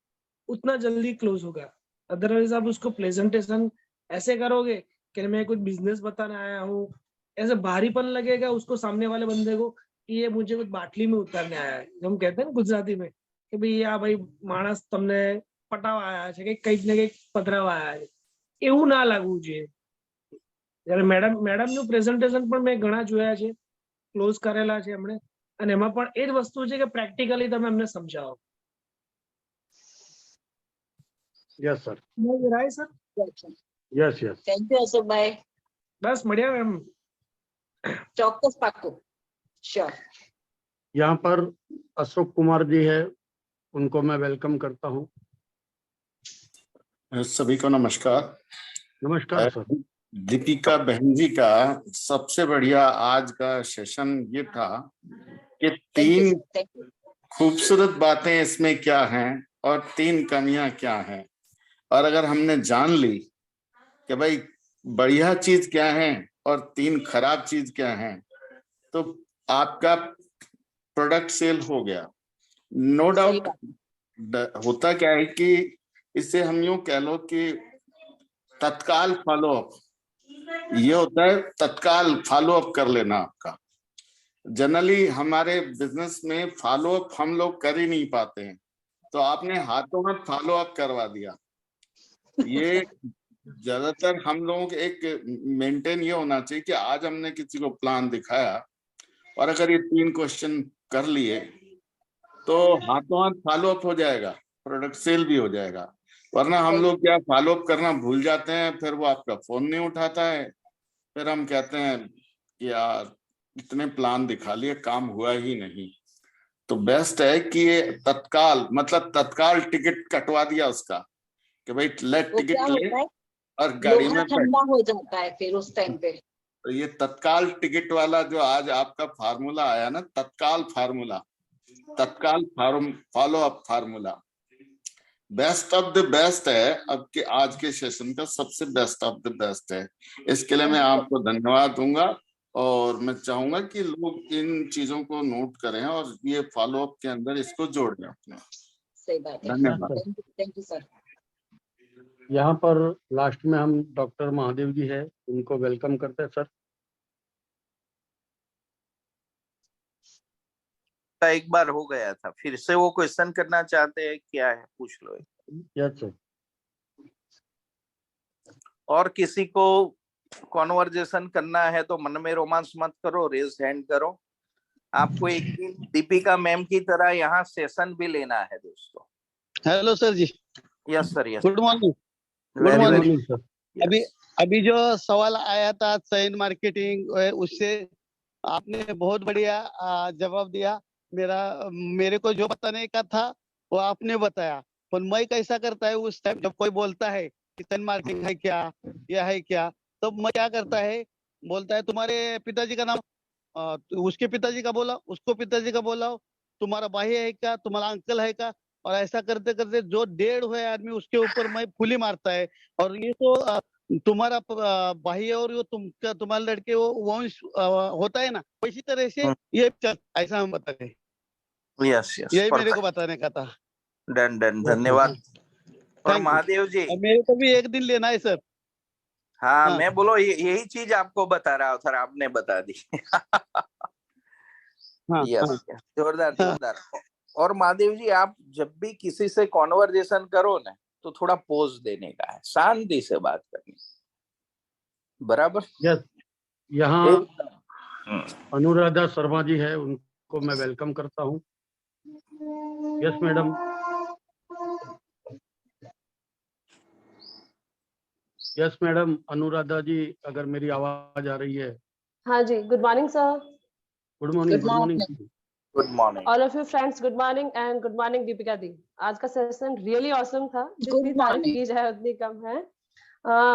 उतना जल्दी क्लोज होगा। अदरवाइज आप उसको प्रेजेंटेशन ऐसे करोगे कि मैं कुछ बिजनेस बताने आया हूँ, ऐसे भारीपन लगेगा उसको, सामने वाले बंदे को, कि ये मुझे कुछ बाटली में उतारने आया है, जो हम कहते हैं ना गुजराती में कि भाई या भाई माणस તમને પટાવા આયા છે કે કંઈક ને કંઈક પધરાવા આયા છે, એવું ના લાગવું જોઈએ। જ્યારે મેડમનું પ્રેઝન્ટેશન પણ મેં ઘણા જોયા છે, ક્લોઝ કરેલા છે એમણે, અને એમાં પણ એ જ વસ્તુ છે કે પ્રેક્ટિકલી તમે એમને સમજાવો। Yes sir, right sir? Yes. Thank you Ashok भाई। બસ મળ્યા એમ चौक्कस पाक्को, श्योर। यहाँ पर अशोक कुमार जी है, उनको मैं वेलकम करता हूँ। सभी को नमस्कार। नमस्कार सर। दीपिका बहन जी का सबसे बढ़िया आज का सेशन ये था कि 3 खूबसूरत बातें इसमें क्या हैं और 3 कमियां क्या हैं, और अगर हमने जान ली कि भाई बढ़िया चीज क्या है और 3 खराब चीज क्या है, तो आपका प्रोडक्ट सेल हो गया। No doubt. होता क्या है कि इससे हम यूं कह लो कि तत्काल फॉलोअप, ये होता है तत्काल फॉलोअप कर लेना आपका। जनरली हमारे बिजनेस में फॉलोअप हम लोग कर ही नहीं पाते हैं, तो आपने हाथों हाथ फॉलोअप करवा दिया। ये ज्यादातर हम लोगों के एक मेंटेन ये होना चाहिए कि आज हमने किसी को प्लान दिखाया और अगर ये 3 क्वेश्चन कर लिए तो हाथों हाथ फॉलोअप हो जाएगा, प्रोडक्ट सेल भी हो जाएगा। वरना हम लोग क्या फॉलोअप करना भूल जाते हैं, फिर वो आपका फोन नहीं उठाता है, फिर हम कहते हैं कि यार इतने प्लान दिखा लिए, काम हुआ ही नहीं। तो बेस्ट है कि ये तत्काल, मतलब तत्काल टिकट कटवा दिया उसका कि भाई ले टिकट ले और गाड़ी में ठंडा हो जाता है फिर उस टाइम पे। तो ये तत्काल टिकट वाला जो आज आपका फार्मूला आया ना, तत्काल फार्मूला, तत्काल follow up formula best of the best है। अब के आज के सेशन का सबसे बेस्ट ऑफ द बेस्ट है। इसके लिए मैं आपको धन्यवाद दूंगा और मैं चाहूंगा कि लोग इन चीजों को नोट करें और ये फॉलो अप के अंदर इसको जोड़ दें अपने। सही बात है। धन्यवाद। Thank you sir. यहाँ पर लास्ट में हम डॉक्टर महादेव जी है, उनको वेलकम करते हैं सर। एक बार हो गया था, फिर से वो क्वेश्चन करना चाहते हैं, क्या है पूछ लो। Yes sir. और किसी को कॉन्वर्जेशन करना है तो मन में रोमांस मत करो, रेज हैंड करो। आपको एक दिन दीपिका मैम की तरह यहाँ सेशन भी लेना है दोस्तों। Hello sir ji. Yes sir. Yes, good morning. Good morning sir. अभी जो सवाल आया था सैन मार्केटिंग, उससे आपने बहुत बढ़िया जवाब दिया। मेरे को जो बताने का था वो आपने बताया। पर मैं कैसा करता है उस टाइम जब कोई बोलता है किचन मार्केटिंग है क्या, यह है क्या, तो मैं क्या करता है, बोलता है तुम्हारे पिताजी का नाम, तो उसके पिताजी का बोला, उसको पिताजी का बोला, तुम्हारा भाई है क्या, तुम्हारा अंकल है क्या, और ऐसा करते करते जो 1.5 हुए आदमी उसके ऊपर मैं फुली मारता है। और ये तो तुम्हारा भाई और वो तुम्हारे लड़के वो वंश होता है ना, इसी तरह से ये ऐसा हम बताते। यस यस, यही मेरे को बताने का था। डन डन, धन्यवाद। और महादेव जी, मेरे को भी एक दिन लेना है सर। हाँ, मैं बोलो यही चीज आपको बता रहा हूँ सर, आपने बता दी। यस, जोरदार जोरदार। और महादेव जी, आप जब भी किसी से कॉन्वर्जेशन करो ना, तो थोड़ा पोज देने का है, शांति से बात करनी, बराबर। यस, यहाँ अनुराधा शर्मा जी है, उनको मैं वेलकम करता हूँ। Yes madam. Yes madam, Anuradha ji, अगर मेरी आवाज आ रही है। हाँ जी, good morning sir. Good morning. Good morning. Good morning all of you friends, good morning and good morning Deepika दी। आज का सेशन रियली ऑसम था, जितनी तारीफ की जाए उतनी कम है।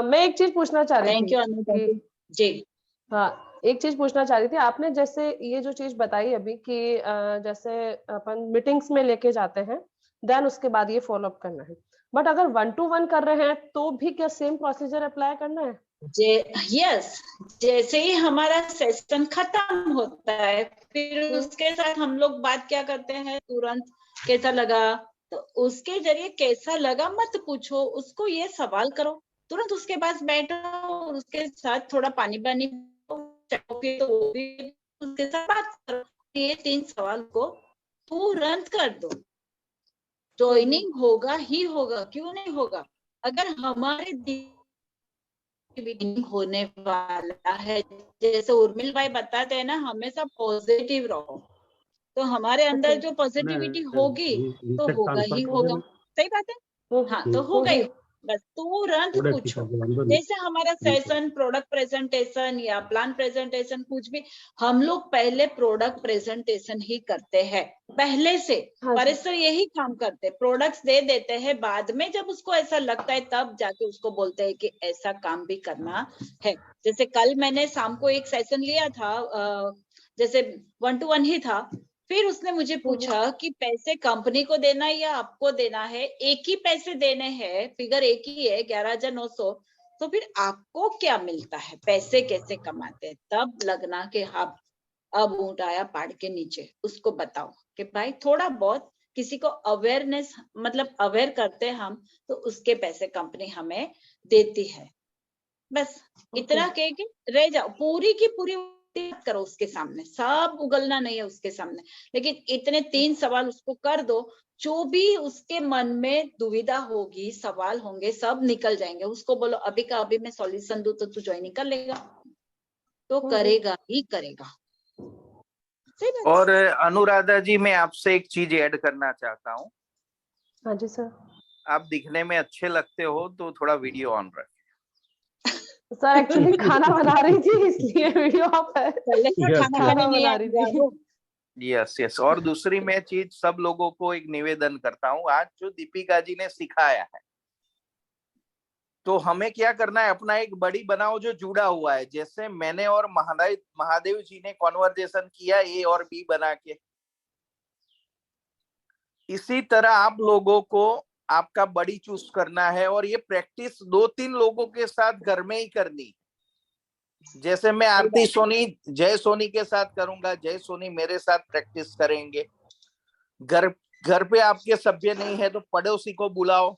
मैं एक चीज पूछना चाह रही थी। थैंक यू अनुराधा जी। हाँ, एक चीज पूछना चाह रही थी। आपने जैसे ये जो चीज बताई अभी कि जैसे अपन मीटिंग्स में लेके जाते हैं, देन उसके बाद ये फॉलो अप करना है, बट अगर 1 to 1 कर रहे हैं तो भी क्या सेम प्रोसीजर अप्लाई करना है? यस, जैसे ही हमारा सेशन खत्म होता है, फिर उसके साथ हम लोग बात क्या करते हैं, तुरंत कैसा लगा, तो उसके जरिए कैसा लगा मत पूछो, उसको ये सवाल करो, तुरंत उसके पास बैठो, उसके साथ थोड़ा पानी तो वो भी उसके साथ बात करो। ये 3 सवाल को तुरंत कर दो। ज्वाइनिंग होगा ही होगा, क्यों नहीं होगा? अगर हमारे होने वाला है, जैसे उर्मिल भाई बताते हैं ना, हमेशा पॉजिटिव रहो, तो हमारे अंदर जो पॉजिटिविटी होगी तो होगा ही होगा। सही बात है, हाँ, तो होगा ही। बस तुरंत पूछो। जैसे हमारा सेशन प्रोडक्ट प्रेजेंटेशन या प्लान प्रेजेंटेशन, कुछ भी, हम लोग पहले प्रोडक्ट प्रेजेंटेशन ही करते हैं पहले से। परिसर यही काम करते, प्रोडक्ट्स दे देते हैं, बाद में जब उसको ऐसा लगता है तब जाके उसको बोलते हैं कि ऐसा काम भी करना है। जैसे कल मैंने शाम को एक सेशन लिया था, जैसे 1 to 1 ही था। फिर उसने मुझे पूछा कि पैसे कंपनी को देना है या आपको देना है, एक ही पैसे देने हैं, फिगर एक ही है 11,900, तो फिर आपको क्या मिलता है, पैसे कैसे कमाते हैं? तब लगना कि हाँ, अब ऊँट आया पहाड़ के नीचे। उसको बताओ कि भाई थोड़ा बहुत किसी को अवेयरनेस, मतलब अवेयर करते हैं हम, तो उसके पैसे कंपनी हमें देती है। बस इतना कह के रह जाओ, पूरी की पूरी करो उसके सामने, सब उगलना नहीं है उसके सामने, लेकिन इतने 3 सवाल उसको कर दो, जो भी उसके मन में दुविधा होगी, सवाल होंगे, सब निकल जाएंगे। उसको बोलो अभी का अभी मैं सॉल्यूशन दूं तो तू ज्वाइनिंग कर लेगा, तो करेगा ही करेगा। और अनुराधा जी, मैं आपसे एक चीज ऐड करना चाहता हूँ। हाँ जी सर। आप दिखने में अच्छे लगते हो, तो थोड़ा वीडियो ऑन रखें। सर एक्चुअली खाना बना रही थी, इसलिए वीडियो ऑफ है। खाना बना रही थी। Yes yes. और दूसरी मैं चीज सब लोगों को एक निवेदन करता हूँ, आज जो दीपिका जी ने सिखाया है, तो हमें क्या करना है, अपना एक बड़ी बनाओ जो जुड़ा हुआ है। जैसे मैंने और महादेव जी ने कॉन्वर्जेशन किया ए और बी बना के, इसी तरह आप लोगों को आपका बड़ी चूज करना है, और ये प्रैक्टिस 2-3 लोगों के साथ घर में ही करनी। जैसे मैं आरती सोनी, जय सोनी के साथ करूंगा, जय सोनी मेरे साथ प्रैक्टिस करेंगे। घर पे आपके सभ्य नहीं है तो पड़ोसी को बुलाओ,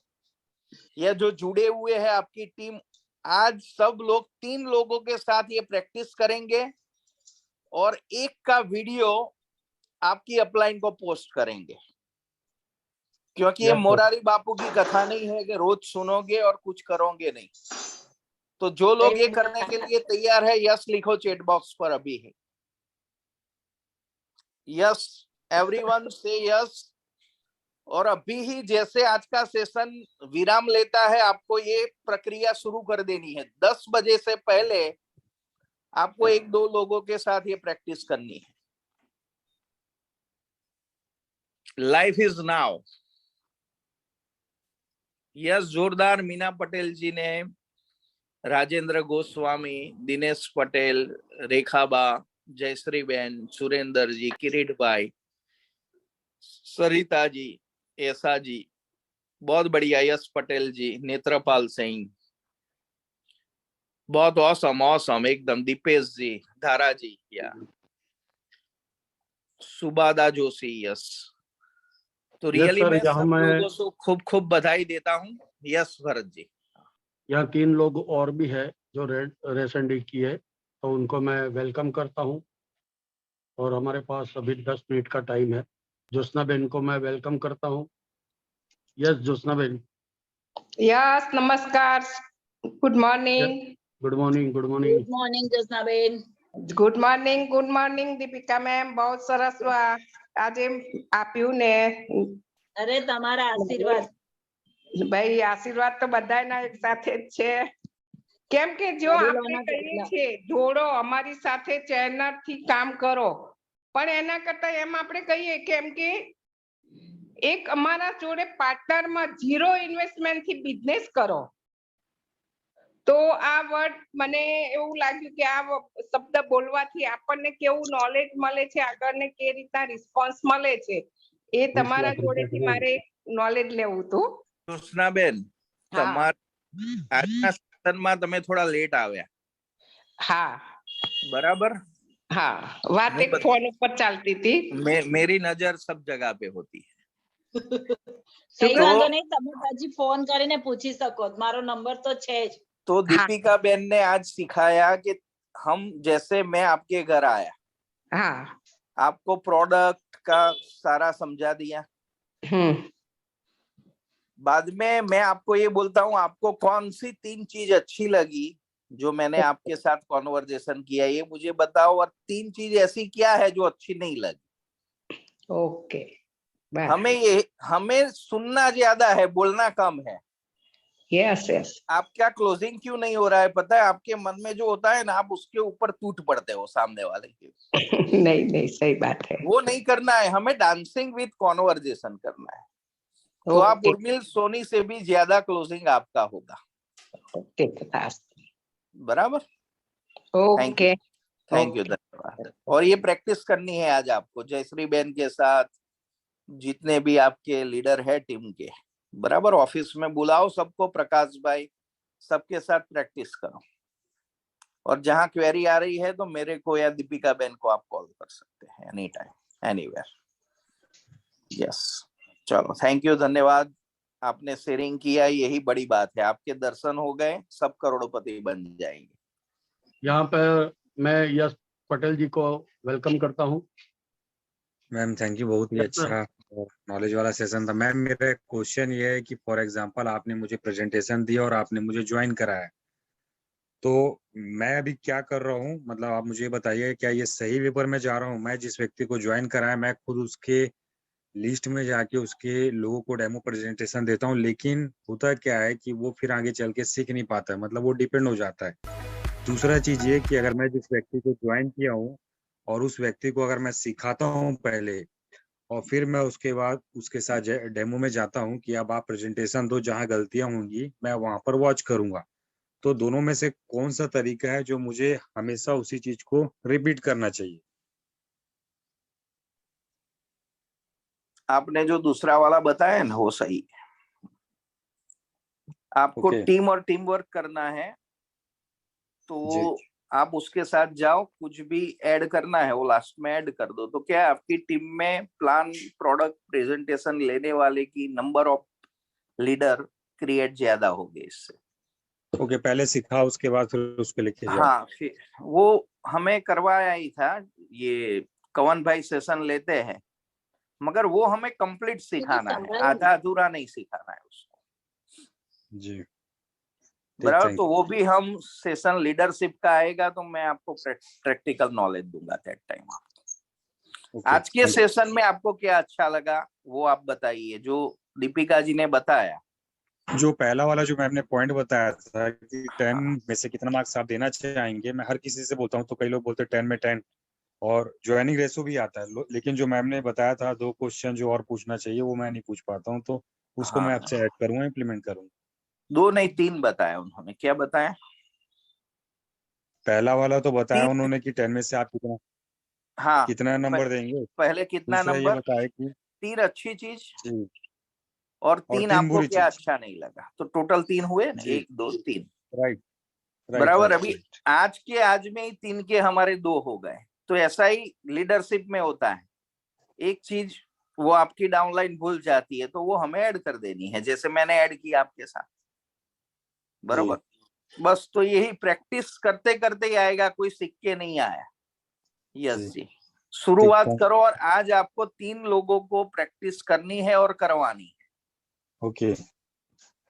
या जो जुड़े हुए हैं आपकी टीम, आज सब लोग 3 लोगों के साथ ये प्रैक्टिस करेंगे, और एक का वीडियो आपकी अपलाइन को पोस्ट करेंगे। क्योंकि ये मोरारी बापू की कथा नहीं है कि रोज सुनोगे और कुछ करोगे नहीं। तो जो लोग ये करने के लिए तैयार है, यस लिखो चैट बॉक्स पर अभी है। यस, एवरीवन से यस। और अभी ही जैसे आज का सेशन विराम लेता है, आपको ये प्रक्रिया शुरू कर देनी है। 10 बजे से पहले आपको 1-2 लोगों के साथ ये प्रैक्टिस करनी है। Life is now. यस, जोरदार। मीना पटेल जी ने, राजेंद्र गोस्वामी, दिनेश पटेल, रेखाबा, जयश्री बहन, सुरेंद्र जी, किरीट भाई, सरिता जी, ऐसा जी, बहुत बढ़िया। यश पटेल जी, नेत्रपाल सिंह, बहुत औसम एकदम। दीपेश जी, धारा जी, या सुबादा जोशी, यस। तो रियली मैं यहाँ सब लोगों को खूब खूब बधाई देता हूँ। यस भरत जी। यहाँ 3 लोग और भी है जो रेस एंड की है, तो उनको मैं वेलकम करता हूँ। और हमारे पास अभी 10 मिनट का टाइम है। ज्योत्सना बेन को मैं वेलकम करता हूँ। Yes Jyotsna Ben. यस, नमस्कार, good morning. Good morning. Good morning. Good morning Jyotsna Ben. Good morning Deepika ma'am, बहुत સરસ આજે આપ્યું ને। અરે તમારા આશીર્વાદ। ભાઈ આશીર્વાદ તો બધાના એક સાથે જ છે, કેમ કે જો આપણે કહીએ છીએ જોડો અમારી સાથે ચેનર થી કામ કરો, પણ એના કરતા એમ આપણે કહીએ કેમ કે એક અમારા જોડે પાર્ટનર માં 0 ઇન્વેસ્ટમેન્ટ થી બિઝનેસ કરો। તો આ વર્ડ મને એવું લાગ્યું કે આ શબ્દ બોલવાથી આપણને કેવું નોલેજ મળે છે, આગળને કે રીતના રિસ્પોન્સ મળે છે, એ તમારા જોડેથી મારે નોલેજ લેવું હતું। જ્યોત્સનાબેન, આજના સેશનમાં તમે થોડા લેટ આવ્યા। હા બરાબર। હા, વાત એક ફોન ઉપર ચાલતી હતી। मेरी नजर सब जगह पे होती है। કઈ વાંધો નહીં, તમે પાછી ફોન કરીને પૂછી શકો, મારો નંબર તો છે જ। तो दीपिका बेन ने आज सिखाया कि हम, जैसे मैं आपके घर आया, हाँ, आपको प्रोडक्ट का सारा समझा दिया। बाद में मैं आपको ये बोलता हूँ, आपको कौन सी 3 चीज अच्छी लगी जो मैंने आपके साथ कॉन्वर्जेशन किया, ये मुझे बताओ। और 3 चीज ऐसी क्या है जो अच्छी नहीं लगी। ओके। हमें सुनना ज्यादा है, बोलना कम है। Yes yes. आपका क्लोजिंग क्यों नहीं हो रहा है पता है? आपके मन में जो होता है ना, आप उसके ऊपर टूट पड़ते हो सामने वाले के। नहीं नहीं, सही बात है। वो नहीं करना है, हमें डांसिंग विद कॉन्वर्जेशन करना है। तो आप उर्मिल सोनी से भी ज्यादा क्लोजिंग आपका होगा। बराबर। ओके, थैंक यू, धन्यवाद। और ये प्रैक्टिस करनी है आज आपको, जयश्री बेन के साथ, जितने भी आपके लीडर है टीम के, बराबर। ऑफिस में बुलाओ सबको, प्रकाश भाई, सबके साथ प्रैक्टिस करो। और जहां क्वेरी आ रही है तो मेरे को या दीपिका बेन को आप कॉल कर सकते हैं, एनी टाइम, एनीवेयर। यस, चलो, थैंक यू, धन्यवाद। आपने शेयरिंग किया, यही बड़ी बात है। आपके दर्शन हो गए, सब करोड़पति बन जाएंगे। यहाँ पे मैं यश पटेल जी को वेलकम करता हूँ। मैम थैंक यू, बहुत ही अच्छा नॉलेज वाला सेशन था। मैम मेरा क्वेश्चन ये है कि फॉर एग्जांपल आपने मुझे प्रेजेंटेशन दिया और आपने मुझे ज्वाइन कराया, तो मैं अभी क्या कर रहा हूँ, मतलब आप मुझे बताइए क्या ये सही वे पर मैं जा रहा हूँ? मैं जिस व्यक्ति को ज्वाइन कराया, मैं खुद उसके लिस्ट में जाके उसके लोगों को डेमो प्रेजेंटेशन देता हूँ, लेकिन होता क्या है कि वो फिर आगे चल के सीख नहीं पाता है, मतलब वो डिपेंड हो जाता है। दूसरा चीज ये कि अगर मैं जिस व्यक्ति को ज्वाइन किया हूँ और उस व्यक्ति को अगर मैं सिखाता हूँ पहले और फिर मैं उसके बाद उसके साथ डेमो में जाता हूँ कि अब आप प्रेजेंटेशन दो, जहाँ गलतियां होंगी मैं वहां पर वॉच करूंगा, तो दोनों में से कौन सा तरीका है जो मुझे हमेशा उसी चीज को रिपीट करना चाहिए? आपने जो दूसरा वाला बताया ना, वो सही है। आपको टीम और टीम वर्क करना है, तो आप उसके साथ जाओ, कुछ भी ऐड करना है वो लास्ट में ऐड कर दो। तो क्या है, आपकी टीम में प्लान, प्रोडक्ट, प्रेजेंटेशन लेने वाले की नंबर ऑफ लीडर क्रिएट ज्यादा हो गए इससे। ओके, पहले सिखा, उसके बाद फिर उसके लेके जाओ। हाँ, फिर वो हमें करवाया ही था, ये कवन भाई सेशन लेते हैं, मगर वो हमें कंप्लीट सिखाना है, आधा अधूरा नहीं सिखाना है उसको। जी, बराबर। तो वो भी हम सेशन लीडरशिप का आएगा तो मैं आपको प्रैक्टिकल नॉलेज दूंगा दैट टाइम। आज के सेशन में आपको क्या अच्छा लगा वो आप बताइए, जो दीपिका जी ने बताया जो पहला वाला जो मैम ने पॉइंट बताया था कि 10 में से कितना मार्क्स आप देना चाहेंगे, मैं हर किसी से बोलता हूँ तो कई लोग बोलते हैं 10 में 10 और ज्वाइनिंग रेशो भी आता है, लेकिन जो मैम ने बताया था 2 क्वेश्चन जो और पूछना चाहिए वो मैं नहीं पूछ पाता हूँ, तो उसको मैं आपसे ऐड करूंगा, इम्प्लीमेंट करूंगा। 2 नहीं 3 बताया उन्होंने। क्या बताया? पहला वाला तो बताया उन्होंने कि 10 में से आप कितना नंबर देंगे। पहले कितना दूसरा नंबर? ये बताया कि 3 अच्छी चीज और 3 तीन आपको बुरी क्या चीज। अच्छा नहीं लगा, तो टोटल 3 हुए ना, 1 2 3। राइट बराबर। अभी आज में ही 3 के हमारे 2 हो गए। तो ऐसा ही लीडरशिप में होता है, एक चीज वो आपकी डाउनलाइन भूल जाती है तो वो हमें ऐड कर देनी है, जैसे मैंने ऐड की आपके साथ। बराबर। बस तो यही प्रैक्टिस करते करते ही आएगा, कोई सीख के नहीं आया। यस जी, शुरुआत करो। और आज आपको 3 लोगों को प्रैक्टिस करनी है और करवानी है। ओके।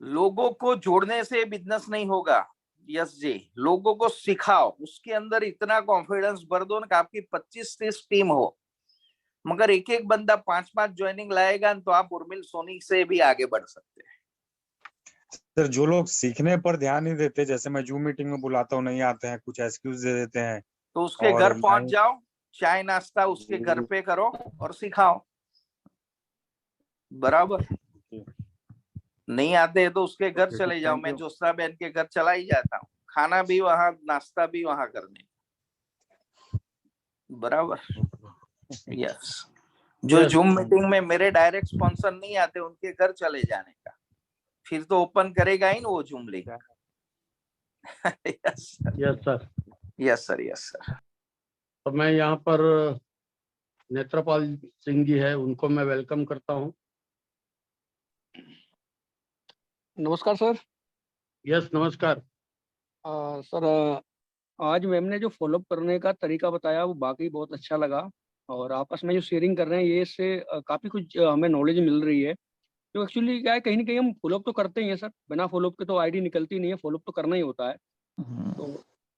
लोगों को जोड़ने से बिजनेस नहीं होगा। यस जी, लोगों को सिखाओ, उसके अंदर इतना कॉन्फिडेंस भर दो ना, आपकी 25-30 टीम हो, मगर एक एक बंदा 5-5 ज्वाइनिंग लाएगा तो आप उर्मिल सोनी से भी आगे बढ़ सकते हैं। सर जो लोग सीखने पर ध्यान नहीं देते, जैसे मैं जूम मीटिंग में बुलाता हूँ, नहीं आते हैं, कुछ एक्सक्यूज दे देते हैं, तो उसके घर पहुंच जाओ, चाय नाश्ता उसके घर पे करो और सिखाओ। बराबर। नहीं आते तो उसके घर चले जाओ। मैं जोस्रा बहन के घर चला ही जाता हूँ, खाना भी वहां, नाश्ता भी वहां करने। बराबर। यस। जो जूम मीटिंग में मेरे डायरेक्ट स्पॉन्सर नहीं आते, उनके घर चले जाने का, फिर तो ओपन करेगा ही ना वो zoom link. Yes sir. Yes sir. Yes sir. तो मैं यहाँ पर नेत्रपाल सिंह जी है, उनको मैं वेलकम करता हूँ। नमस्कार सर। यस नमस्कार। सर आज मैम ने जो फॉलोअप करने का तरीका बताया वो बाकी बहुत अच्छा लगा, और आपस में जो शेयरिंग कर रहे हैं ये इससे काफ़ी कुछ हमें नॉलेज मिल रही है। तो एक्चुअली क्या है, कहीं ना कहीं हम फॉलोअप तो करते ही हैं सर, बिना फॉलोअप के तो आईडी निकलती नहीं है, फॉलोअप तो करना ही होता है। तो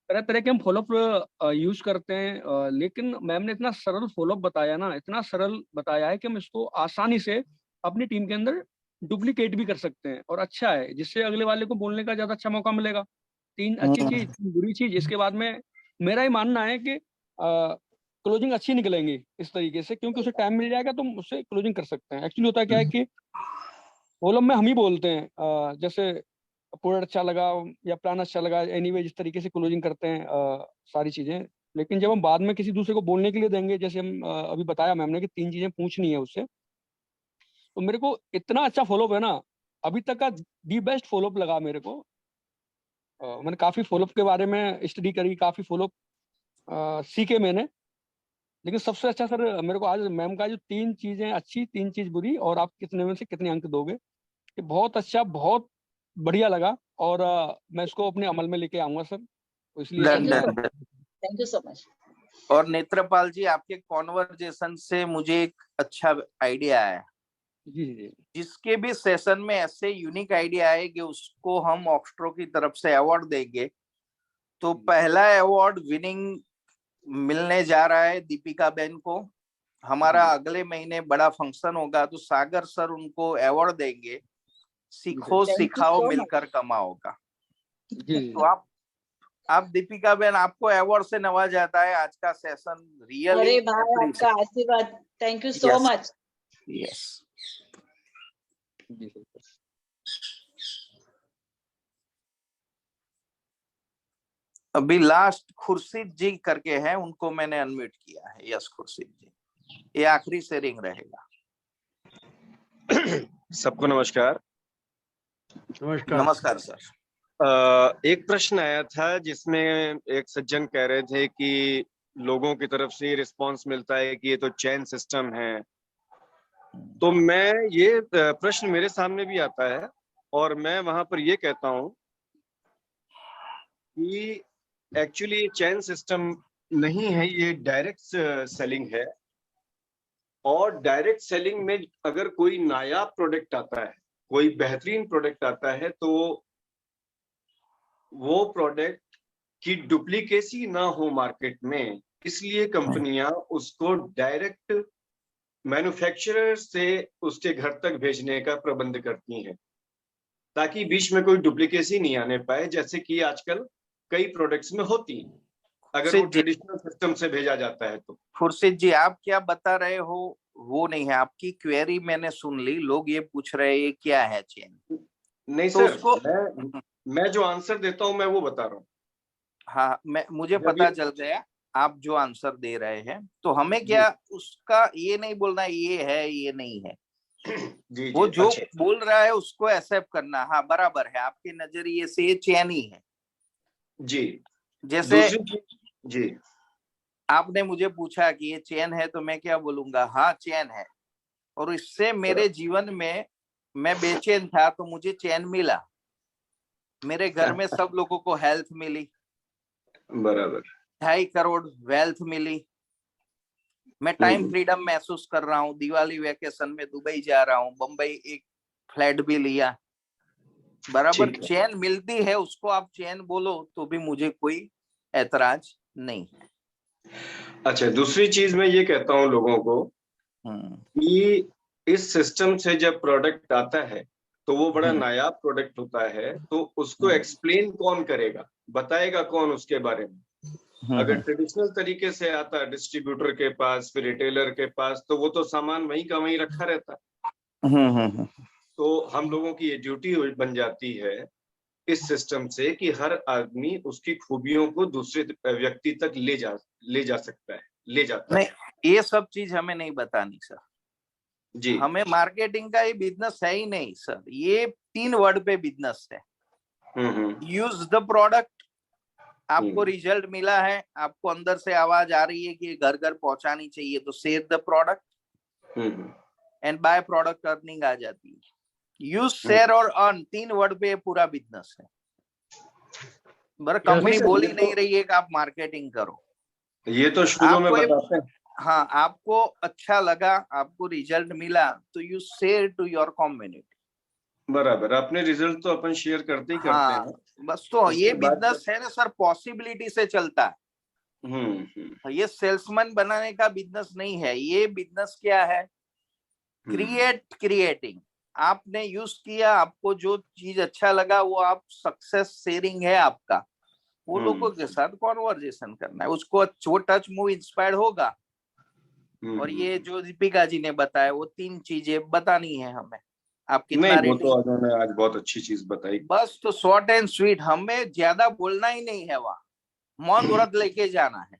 तरह तरह के हम फॉलोअप यूज करते हैं, लेकिन मैम ने इतना सरल फॉलोअप बताया ना, इतना सरल बताया है कि हम इसको आसानी से अपनी टीम के अंदर डुप्लीकेट भी कर सकते हैं, और अच्छा है, जिससे अगले वाले को बोलने का ज्यादा अच्छा मौका मिलेगा। 3 अच्छी चीज, 3 बुरी चीज। इसके बाद में मेरा ही मानना है कि क्लोजिंग अच्छी निकलेंगी इस तरीके से, क्योंकि उसे टाइम मिल जाएगा तो हम उससे क्लोजिंग कर सकते हैं। एक्चुअली होता क्या है कि फॉलोअप में हम ही बोलते हैं, जैसे प्रोडक्ट अच्छा लगा या प्लान अच्छा लगा, एनीवे जिस तरीके से क्लोजिंग करते हैं सारी चीजें। लेकिन जब हम बाद में किसी दूसरे को बोलने के लिए देंगे, जैसे हम अभी बताया मैम ने कि 3 चीजें पूछनी है उससे, तो मेरे को इतना अच्छा फॉलोअप है ना, अभी तक का दी बेस्ट फॉलोअप लगा मेरे को। मैंने काफी फॉलोअप के बारे में स्टडी करी, काफी फॉलोअप सीखे मैंने, लेकिन सबसे अच्छा सर मेरे को आज मैम का जो 3 चीजें अच्छी, 3 चीज बुरी, और आप कितने में से कितने अंक दोगे, ये बहुत अच्छा, बहुत बढ़िया लगा, और मैं इसको अपने अमल में लेके आऊंगा सर। तो इसलिए थैंक यू सो मच। और नेत्रपाल जी, आपके कॉन्वर्जेशन से मुझे एक अच्छा आइडिया आया। जी। जिसके भी सेशन में ऐसे यूनिक आइडिया आए कि उसको हम ऑक्सट्रो की तरफ से अवार्ड देंगे, तो पहला अवार्ड विनिंग मिलने जा रहा है दीपिका बहन को। हमारा अगले महीने बड़ा फंक्शन होगा, तो सागर सर उनको अवार्ड देंगे, सीखो सिखाओ मिलकर कमाओ का। तो आप दीपिका बहन, आपको अवार्ड से नवाजा जाता है। आज का सेशन रियली, अरे भाई आपका आशीर्वाद, thank you so much. Yes. अभी लास्ट खुर्शीद जी करके हैं, उनको मैंने अनम्यूट किया है। यस खुर्शीद जी, ये आखिरी शेयरिंग रहेगा। सबको नमस्कार। नमस्कार सर। एक प्रश्न आया था जिसमें एक सज्जन कह रहे थे कि लोगों की तरफ से रिस्पांस मिलता है कि ये तो चेन सिस्टम है। तो मैं ये प्रश्न मेरे सामने भी आता है, और मैं वहां पर ये कहता हूं कि एक्चुअली ये चेन सिस्टम नहीं है, ये डायरेक्ट सेलिंग है। और डायरेक्ट सेलिंग में अगर कोई नायाब प्रोडक्ट आता है, कोई बेहतरीन प्रोडक्ट आता है, तो वो प्रोडक्ट की डुप्लीकेसी ना हो मार्केट में, इसलिए कंपनियां उसको डायरेक्ट मैन्युफैक्चरर से उसके घर तक भेजने का प्रबंध करती हैं। ताकि बीच में कोई डुप्लीकेसी नहीं आने पाए, जैसे कि आजकल कई प्रोडक्ट्स में होती है अगर वो ट्रेडिशनल सिस्टम से भेजा जाता है तो। खुर्शीद जी, आप क्या बता रहे हो वो नहीं है, आपकी क्वेरी मैंने सुन ली। लोग ये पूछ रहे हैं क्या है चेन। नहीं तो सर, उसको मैं जो आंसर देता हूँ मैं वो बता रहा हूँ। हाँ, मुझे पता चल गया आप जो आंसर दे रहे हैं। तो हमें क्या उसका ये नहीं बोलना ये है ये नहीं है। जी, वो जो अच्छा। बोल रहा है उसको एक्सेप्ट करना। हाँ बराबर है, आपके नजरिए से ये चैन ही है। जी। जैसे जी आपने मुझे पूछा कि ये चैन है तो मैं क्या बोलूंगा, हाँ चैन है। और इससे मेरे जीवन में मैं बेचैन था तो मुझे चैन मिला। मेरे घर में सब लोगों को हेल्थ मिली, बराबर 2.5 करोड़ वेल्थ मिली। मैं टाइम फ्रीडम महसूस कर रहा हूँ। दिवाली वेकेशन में दुबई जा रहा हूँ, बम्बई एक फ्लैट भी लिया। बराबर चैन मिलती है, उसको आप चैन बोलो तो भी मुझे कोई ऐतराज नहीं है। अच्छा, दूसरी चीज मैं ये कहता हूँ लोगों को कि इस सिस्टम से जब प्रोडक्ट आता है तो वो बड़ा नायाब प्रोडक्ट होता है, तो उसको एक्सप्लेन कौन करेगा, बताएगा कौन उसके बारे में। अगर ट्रेडिशनल तरीके से आता है डिस्ट्रीब्यूटर के पास, फिर रिटेलर के पास, तो वो तो सामान वहीं का वहीं रखा रहता है। तो हम लोगों की ये ड्यूटी बन जाती है इस सिस्टम से कि हर आदमी उसकी खूबियों को दूसरे व्यक्ति तक ले जा सकता है, ले जाता है। नहीं, ये सब चीज हमें नहीं बतानी सर जी। हमें मार्केटिंग का ये बिजनेस है ही नहीं सर। ये 3 वर्ड पे बिजनेस है। Use the product. आपको रिजल्ट मिला है, आपको अंदर से आवाज आ रही है कि घर घर पहुंचानी चाहिए, तो sell the product and buy product earning आ जाती है। यूज, शेयर और अर्न, 3 वर्ड पे पूरा बिजनेस है। बस कंपनी बोल ही नहीं रही है कि आप मार्केटिंग करो। ये तो शुरू में बताते हैं। हाँ, आपको अच्छा लगा, आपको रिजल्ट मिला, तो you share to your community. बराबर, अपने रिजल्ट तो अपन शेयर करते ही करते हैं। बस तो ये बिजनेस है ना सर, पॉसिबिलिटी से चलता है। ये सेल्समैन बनाने का बिजनेस नहीं है। ये बिजनेस क्या है, क्रिएटिंग। आपने यूज किया, आपको जो चीज अच्छा लगा वो आप सक्सेस शेयरिंग है आपका। वो लोगों के साथ कॉन्वर्जेशन करना है, उसको वो टच मूव इंस्पायर्ड होगा। और ये जो दीपिका जी ने बताया वो 3 चीजें बतानी है हमें। आप कितना नहीं, वो तो उन्होंने आज बहुत अच्छी चीज बताई। बस तो शॉर्ट एंड स्वीट, हमें ज्यादा बोलना ही नहीं है, वहाँ मौन व्रत लेके जाना है।